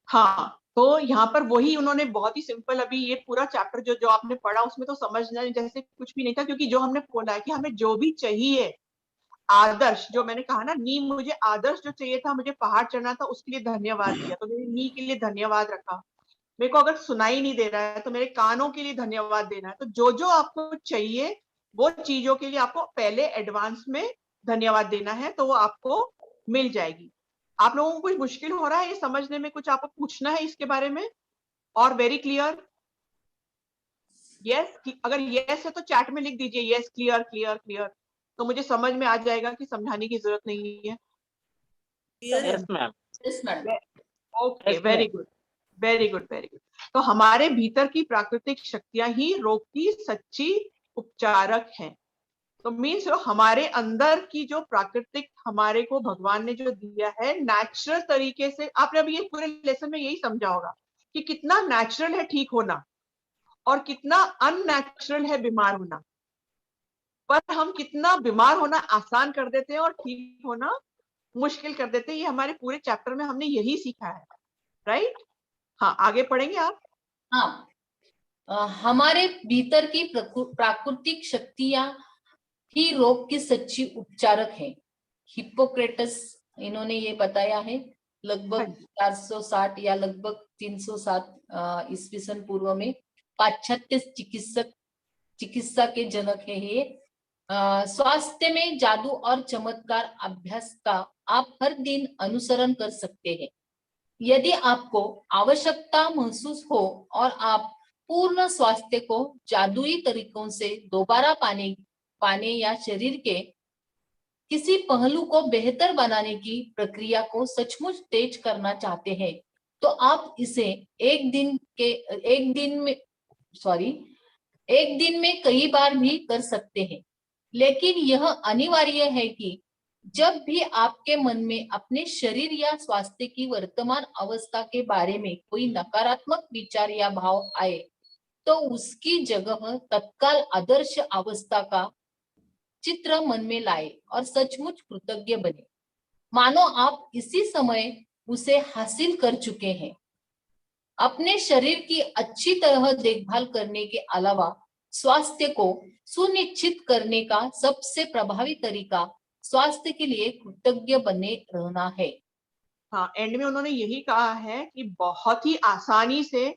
हाँ, तो यहाँ पर वही उन्होंने बहुत ही सिंपल, अभी ये पूरा चैप्टर जो आपने पढ़ा उसमें तो समझना जैसे कुछ भी नहीं था, क्योंकि जो हमने बोला है कि हमें जो भी चाहिए आदर्श, जो मैंने कहा ना, नी मुझे आदर्श जो चाहिए था, मुझे पहाड़ चढ़ना था, उसके लिए धन्यवाद दिया, तो मेरे नी के लिए धन्यवाद रखा। मेरे को अगर सुनाई नहीं दे रहा है तो मेरे कानों के लिए धन्यवाद देना है। तो जो जो आपको चाहिए वो चीजों के लिए आपको पहले एडवांस में धन्यवाद देना है, तो वो आपको मिल जाएगी। आप लोगों को कुछ मुश्किल हो रहा है ये समझने में, कुछ आपको पूछना है इसके बारे में? और वेरी क्लियर? यस, अगर यस है तो चैट में लिख दीजिए यस, क्लियर क्लियर क्लियर, तो मुझे समझ में आ जाएगा कि समझाने की जरूरत नहीं है। Yes ma'am. Yes madam. Okay, very good very good very good. तो हमारे भीतर की प्राकृतिक शक्तियां ही रोग की सच्ची उपचारक हैं। तो मीन्स हमारे अंदर की जो प्राकृतिक हमारे को भगवान ने जो दिया है नेचुरल तरीके से, आपने अभी ये पूरे लेसन में यही समझा होगा कि कितना नेचुरल है ठीक होना और कितना अननेचुरल है बीमार होना। पर हम कितना बीमार होना आसान कर देते हैं और ठीक होना मुश्किल कर देते हैं। ये हमारे पूरे चैप्टर में हमने यही सीखा है, राइट? हाँ, आगे पढ़ेंगे आप। हाँ, हमारे भीतर की प्राकृतिक शक्तियां ही रोग की सच्ची उपचारक है। हिप्पोक्रेटस इन्होंने ये बताया है लगभग 460 या लगभग 307 ईस्वी सन पूर्व में। पाश्चात्य चिकित्सा के जनक है ये। स्वास्थ्य में जादू और चमत्कार अभ्यास का आप हर दिन अनुसरण कर सकते हैं। यदि आपको आवश्यकता महसूस हो और आप पूर्ण स्वास्थ्य को जादुई तरीकों से दोबारा पाने या शरीर के किसी पहलू को बेहतर बनाने की प्रक्रिया को सचमुच तेज करना चाहते हैं, तो आप इसे एक दिन में कई बार भी कर सकते हैं। लेकिन यह अनिवार्य है कि जब भी आपके मन में अपने शरीर या स्वास्थ्य की वर्तमान अवस्था के बारे में कोई नकारात्मक विचार या भाव आए, तो उसकी जगह तत्काल आदर्श अवस्था का चित्र मन में लाए और सचमुच कृतज्ञ बने, मानो आप इसी समय उसे हासिल कर चुके हैं। अपने शरीर की अच्छी तरह देखभाल करने के अलावा स्वास्थ्य को सुनिश्चित करने का सबसे प्रभावी तरीका स्वास्थ्य के लिए कृतज्ञ बने रहना है। हाँ, एंड में उन्होंने यही कहा है कि बहुत ही आसानी से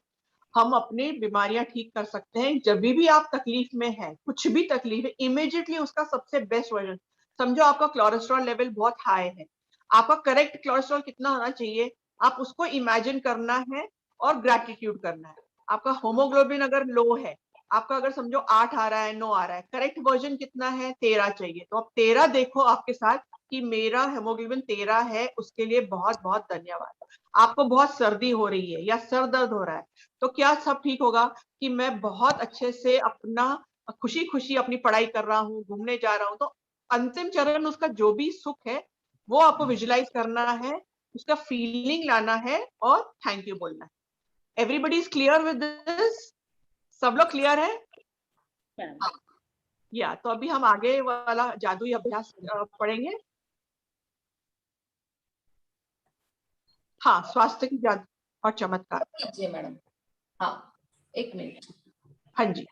हम अपनी बीमारियां ठीक कर सकते हैं। जब भी आप तकलीफ में है, कुछ भी तकलीफ है, इमीडिएटली उसका सबसे बेस्ट वर्जन, समझो आपका कोलेस्ट्रॉल लेवल बहुत हाई है, आपका करेक्ट कोलेस्ट्रॉल कितना होना चाहिए, आप उसको इमेजिन करना है और ग्रैटिट्यूड करना है। आपका होमोग्लोबिन अगर लो है, आपका अगर समझो 8 आ रहा है, 9 आ रहा है, करेक्ट वर्जन कितना है, 13 चाहिए, तो आप 13 देखो आपके साथ कि मेरा हेमोग्लोबिन 13 है, उसके लिए बहुत बहुत धन्यवाद। आपको बहुत सर्दी हो रही है या सर दर्द हो रहा है, तो क्या सब ठीक होगा कि मैं बहुत अच्छे से अपना खुशी खुशी अपनी पढ़ाई कर रहा हूँ, घूमने जा रहा हूँ, तो अंतिम चरण उसका जो भी सुख है वो आपको विजुलाइज करना है, उसका फीलिंग लाना है और थैंक यू बोलना है। Everybody is clear with this? सब लोग क्लियर है? या तो अभी हम आगे वाला जादुई अभ्यास पढ़ेंगे। हाँ, स्वास्थ्य की जादू और चमत्कार। जी मैडम, हाँ एक मिनट। हाँ जी।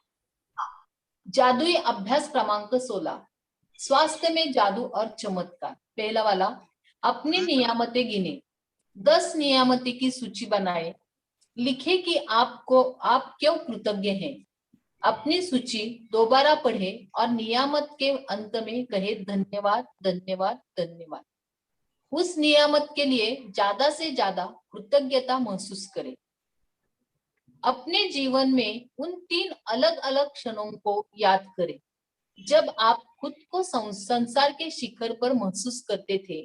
जादुई अभ्यास क्रमांक 16, स्वास्थ्य में जादू और चमत्कार। पहला वाला, अपनी नियामतें गिने, 10 नियामतें की सूची बनाए, लिखे कि आप क्यों कृतज्ञ हैं। अपनी सूची दोबारा पढ़े और नियामत के अंत में कहे धन्यवाद धन्यवाद धन्यवाद। उस नियामत के लिए ज्यादा से ज्यादा कृतज्ञता महसूस करें। अपने जीवन में उन 3 अलग अलग क्षणों को याद करें जब आप खुद को संसार के शिखर पर महसूस करते थे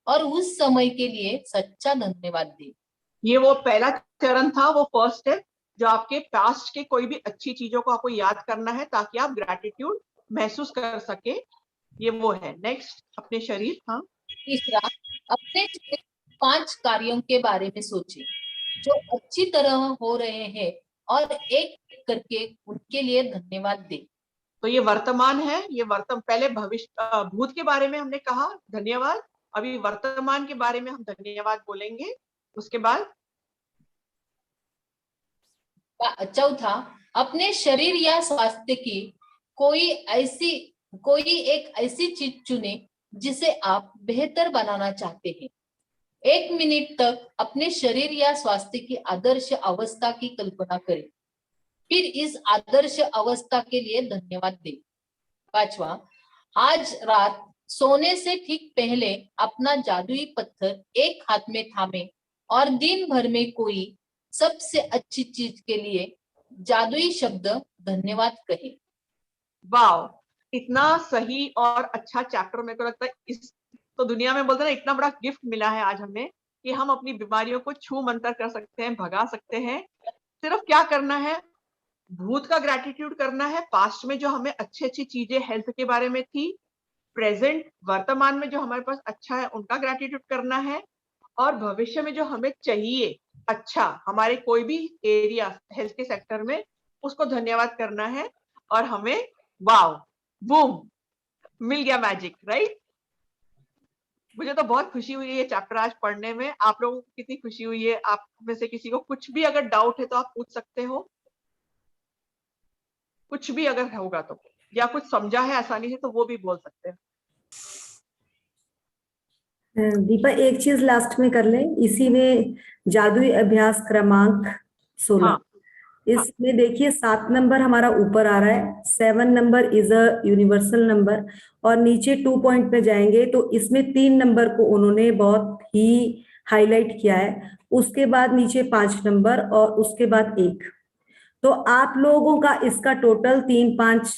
और उस समय के लिए सच्चा धन्यवाद दें। ये वो पहला चरण था, वो फर्स्ट है, जो आपके पास्ट के कोई भी अच्छी चीजों को आपको याद करना है ताकि आप ग्रैटिट्यूड महसूस कर सके। ये वो है। नेक्स्ट, अपने शरीर। हाँ। तीसरा, अपने 5 कार्यों के बारे में सोचें जो अच्छी तरह हो रहे हैं और एक करके उनके लिए धन्यवाद दें। तो ये वर्तमान है, ये पहले भविष्य भूत के बारे में हमने कहा धन्यवाद, अभी वर्तमान के बारे में हम धन्यवाद बोलेंगे। उसके बाद चौथा, अपने शरीर या स्वास्थ्य की कोई एक ऐसी चीज चुने जिसे आप बेहतर बनाना चाहते हैं। 1 मिनट तक अपने शरीर या स्वास्थ्य की आदर्श अवस्था की कल्पना करें, फिर इस आदर्श अवस्था के लिए धन्यवाद दें। 5वां, आज रात सोने से ठीक पहले अपना जादुई पत्थर एक हाथ में थामे और दिन भर में कोई सबसे अच्छी चीज के लिए जादुई शब्द धन्यवाद कहे। वाओ, इतना सही और अच्छा चैप्टर मेरे को लगता है। इस तो दुनिया में बोलते हैं ना, इतना बड़ा गिफ्ट मिला है आज हमें कि हम अपनी बीमारियों को छू मंतर कर सकते हैं, भगा सकते हैं। सिर्फ क्या करना है, भूत का ग्रैटिट्यूड करना है, पास्ट में जो हमें अच्छी अच्छी चीजें हेल्थ के बारे में थी, प्रेजेंट वर्तमान में जो हमारे पास अच्छा है उनका ग्रैटिट्यूड करना है, और भविष्य में जो हमें चाहिए अच्छा हमारे कोई भी एरिया हेल्थ के सेक्टर में, उसको धन्यवाद करना है। और हमें वाओ बूम मिल गया मैजिक, राइट। मुझे तो बहुत खुशी हुई है ये चैप्टर आज पढ़ने में। आप लोगों को कितनी खुशी हुई है? आप में से किसी को कुछ भी अगर डाउट है तो आप पूछ सकते हो, कुछ भी अगर होगा तो, या कुछ समझा है आसानी से तो वो भी बोल सकते हैं। दीपा, एक चीज लास्ट में कर ले, इसी में जादुई अभ्यास क्रमांक 16। हाँ। इसमें देखिए 7 नंबर हमारा ऊपर आ रहा है, 7 number is a universal number, और नीचे 2 पॉइंट पे जाएंगे तो इसमें 3 नंबर को उन्होंने बहुत ही हाईलाइट किया है, उसके बाद नीचे 5 नंबर और उसके बाद 1। तो आप लोगों का इसका टोटल 3 5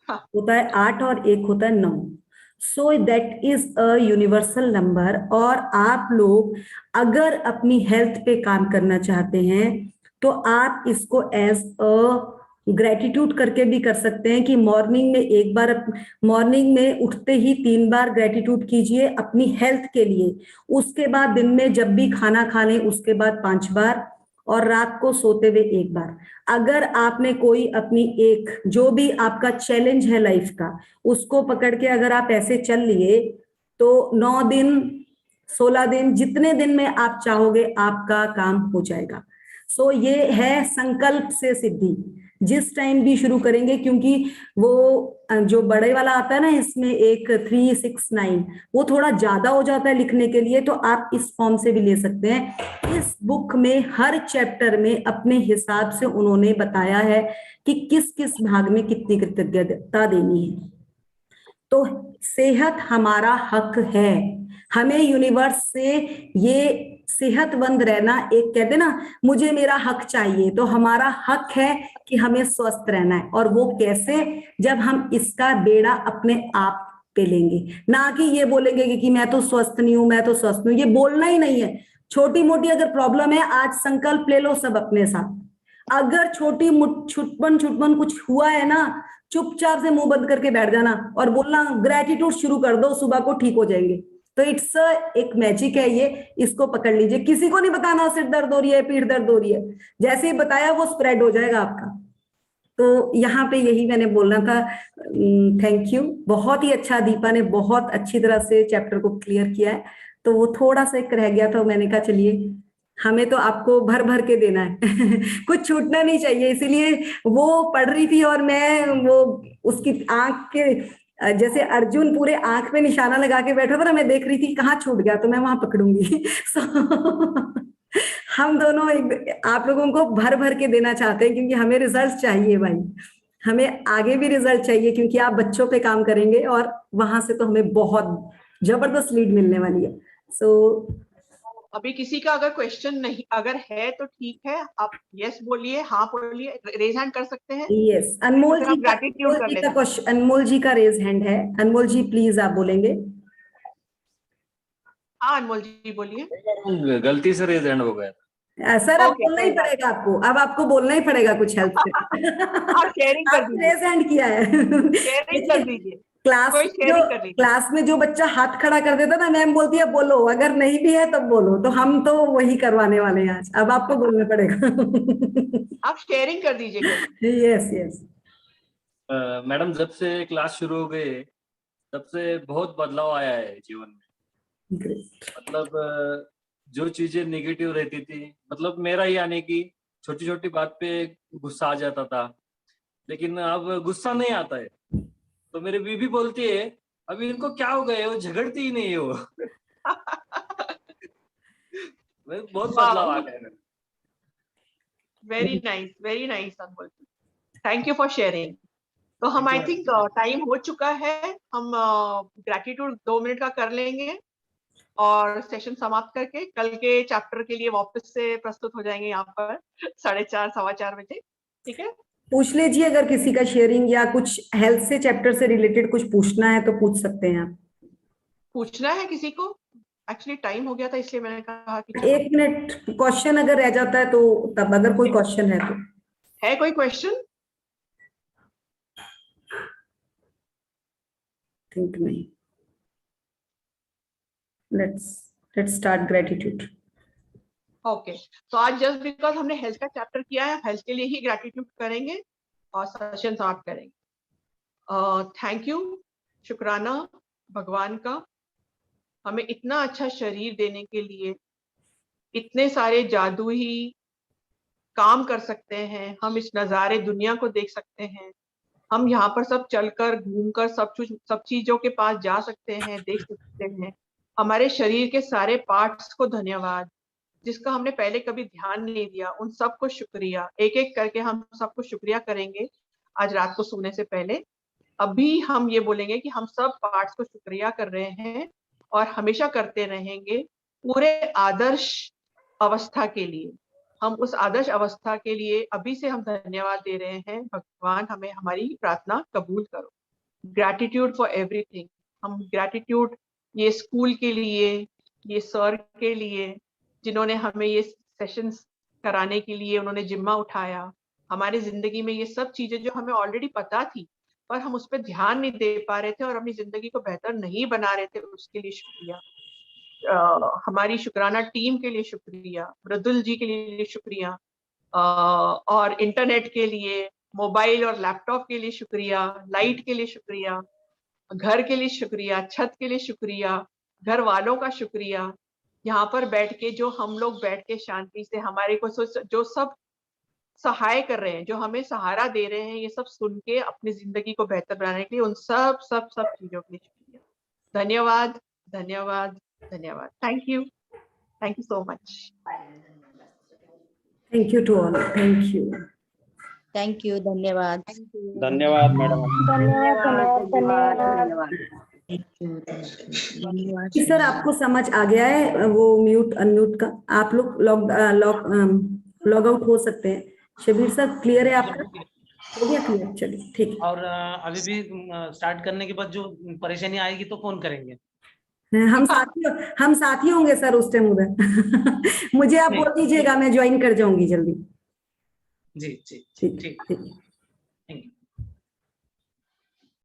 होता है 8 और 1 होता है 9। So that is a universal number. और आप लोग अगर अपनी हेल्थ पे काम करना चाहते हैं तो आप इसको एज अ ग्रेटिट्यूड करके भी कर सकते हैं कि मॉर्निंग में एक बार, मॉर्निंग में उठते ही 3 बार ग्रेटिट्यूड कीजिए अपनी हेल्थ के लिए। उसके बाद दिन में जब भी खाना खा लें उसके बाद 5 बार, और रात को सोते हुए 1 बार। अगर आपने कोई अपनी एक जो भी आपका चैलेंज है लाइफ का, उसको पकड़ के अगर आप ऐसे चल लिए तो 9 दिन 16 दिन जितने दिन में आप चाहोगे आपका काम हो जाएगा। सो ये है संकल्प से सिद्धि। जिस टाइम भी शुरू करेंगे, क्योंकि वो जो बड़े वाला आता है ना इसमें एक 3 6 9 वो थोड़ा ज्यादा हो जाता है लिखने के लिए, तो आप इस फॉर्म से भी ले सकते हैं। इस बुक में हर चैप्टर में अपने हिसाब से उन्होंने बताया है कि किस किस भाग में कितनी कृतज्ञता देनी है। तो सेहत हमारा हक है, हमें यूनिवर्स से ये सेहतमंद रहना, एक कहते ना मुझे मेरा हक चाहिए, तो हमारा हक है कि हमें स्वस्थ रहना है। और वो कैसे? जब हम इसका बेड़ा अपने आप पे लेंगे, ना कि ये बोलेंगे कि मैं तो स्वस्थ नहीं हूं, मैं तो स्वस्थ नहीं हूं। ये बोलना ही नहीं है। छोटी मोटी अगर प्रॉब्लम है, आज संकल्प ले लो सब अपने साथ। अगर छोटी छुटपन कुछ हुआ है ना, चुपचाप से मुंह बंद करके बैठ जाना और बोलना ग्रेटिट्यूड शुरू कर दो, सुबह को ठीक हो जाएंगे। तो इट्स एक मैजिक है ये, इसको पकड़ लीजिए। किसी को नहीं बताना सिर दर्द हो रही है, पीठ दर्द हो रही है, जैसे ही बताया वो स्प्रेड हो जाएगा आपका। तो यहाँ पे यही मैंने बोलना था। थैंक यू, बहुत ही अच्छा, दीपा ने बहुत अच्छी तरह से चैप्टर को क्लियर किया है। तो वो थोड़ा सा एक रह गया था, मैंने कहा चलिए हमें तो आपको भर भर के देना है कुछ छूटना नहीं चाहिए। इसीलिए वो पढ़ रही थी और मैं वो उसकी आंख के जैसे अर्जुन पूरे आंख पे निशाना लगा के बैठा था ना, मैं देख रही थी कहाँ छूट गया तो मैं वहां पकड़ूंगी हम दोनों आप लोगों को भर भर के देना चाहते हैं, क्योंकि हमें रिजल्ट चाहिए भाई, हमें आगे भी रिजल्ट चाहिए, क्योंकि आप बच्चों पे काम करेंगे और वहां से तो हमें बहुत जबरदस्त लीड मिलने वाली है। सो अभी किसी का अगर क्वेश्चन नहीं अगर है तो ठीक है, आप यस बोलिए, हाँ बोलिए, रेज हैंड कर सकते हैं। यस, अनमोल जी का, ग्रैटिट्यूड कर लेते हैं। क्वेश्चन, अनमोल जी का रेज हैंड है। अनमोल जी प्लीज आप बोलेंगे। हाँ अनमोल जी बोलिए। गलती से रेज हैंड हो गया। सर अब बोलना ही पड़ेगा आपको, अब आपको बोलना ही पड़ेगा कुछ हेल्प से आप शेयरिंग कर दीजिए, रेज हैंड किया है शेयरिंग कर दीजिए। क्लास में जो बच्चा हाथ खड़ा कर देता ना, मैम बोलती है बोलो, अगर नहीं भी है तब बोलो। तो हम तो वही करवाने वाले हैं आज, अब आपको बोलना पड़ेगा आप शेयरिंग कर दीजिए। यस यस मैडम, जब से क्लास शुरू हो गई तब से बहुत बदलाव आया है जीवन में। ग्रेट। मतलब जो चीजें नेगेटिव रहती थी, मतलब मेरा ही यानी कि छोटी छोटी बात पे गुस्सा आ जाता था, लेकिन अब गुस्सा नहीं आता है। तो मेरी बीवी बोलती है अभी इनको क्या हो गया, वो झगड़ती ही नहीं है वो बहुत बदलाव आ गया है। Very nice Anmol, thank you for sharing. तो हम आई थिंक टाइम हो चुका है, हम ग्रैटिट्यूड 2 मिनट का कर लेंगे और सेशन समाप्त करके कल के चैप्टर के लिए वापस से प्रस्तुत हो जाएंगे यहाँ पर 4:30 4:15 बजे। ठीक है, पूछ लीजिए अगर किसी का शेयरिंग या कुछ हेल्थ से चैप्टर से रिलेटेड कुछ पूछना है तो पूछ सकते हैं आप। पूछना है किसी को? एक्चुअली टाइम हो गया था इसलिए मैंने कहा कि 1 मिनट क्वेश्चन अगर रह जाता है तो तब, अगर कोई क्वेश्चन है तो। है कोई क्वेश्चन? थिंक नहीं। Let's start gratitude. ओके, तो आज जस्ट बिकॉज हमने हेल्थ का चैप्टर किया है, हेल्थ के लिए ही ग्रैटिट्यूड करेंगे और सेशन समाप्त करेंगे। थैंक यू, शुक्राना भगवान का, हमें इतना अच्छा शरीर देने के लिए। इतने सारे जादुई काम कर सकते हैं हम, इस नज़ारे दुनिया को देख सकते हैं हम, यहाँ पर सब चलकर घूमकर सब चीजों के पास जा सकते हैं, देख सकते हैं। हमारे शरीर के सारे पार्ट्स को धन्यवाद, जिसका हमने पहले कभी ध्यान नहीं दिया, उन सबको शुक्रिया। एक एक करके हम सबको शुक्रिया करेंगे आज रात को सोने से पहले। अभी हम ये बोलेंगे कि हम सब पार्ट्स को शुक्रिया कर रहे हैं और हमेशा करते रहेंगे। पूरे आदर्श अवस्था के लिए, हम उस आदर्श अवस्था के लिए अभी से हम धन्यवाद दे रहे हैं। भगवान हमें हमारी प्रार्थना कबूल करो। Gratitude for everything. हम ग्रैटिट्यूड ये स्कूल के लिए, ये सर के लिए जिन्होंने हमें ये सेशंस कराने के लिए उन्होंने जिम्मा उठाया। हमारी जिंदगी में ये सब चीजें जो हमें ऑलरेडी पता थी पर हम उस पर ध्यान नहीं दे पा रहे थे और अपनी जिंदगी को बेहतर नहीं बना रहे थे, उसके लिए शुक्रिया। हमारी शुक्राना टीम के लिए शुक्रिया, मृदुल जी के लिए शुक्रिया, और इंटरनेट के लिए, मोबाइल और लैपटॉप के लिए शुक्रिया, लाइट के लिए शुक्रिया, घर के लिए शुक्रिया, छत के लिए शुक्रिया, घर वालों का शुक्रिया। यहाँ पर बैठ के जो हम लोग बैठ के शांति से हमारे को जो सब सहाय कर रहे हैं, जो हमें सहारा दे रहे हैं, ये सब सुन के अपनी जिंदगी को बेहतर बनाने के लिए उन सब चीजों के लिए शुक्रिया। धन्यवाद, धन्यवाद, धन्यवाद। Thank you so much. Thank you to all. Thank you, धन्यवाद। धन्यवाद मैडम। सर आपको समझ आ गया है वो म्यूट अनम्यूट का? आप लोग लॉग आउट हो सकते हैं। शबीर सर क्लियर है आपका? हो गया क्लियर? चलिए ठीक है। और अभी भी स्टार्ट करने के बाद जो परेशानी आएगी तो फोन करेंगे। हम साथी होंगे सर उस टाइम उधर। मुझे आप बोल दीजिएगा, मैं ज्वाइन कर जाऊंगी जल्दी। जी जी ठीक।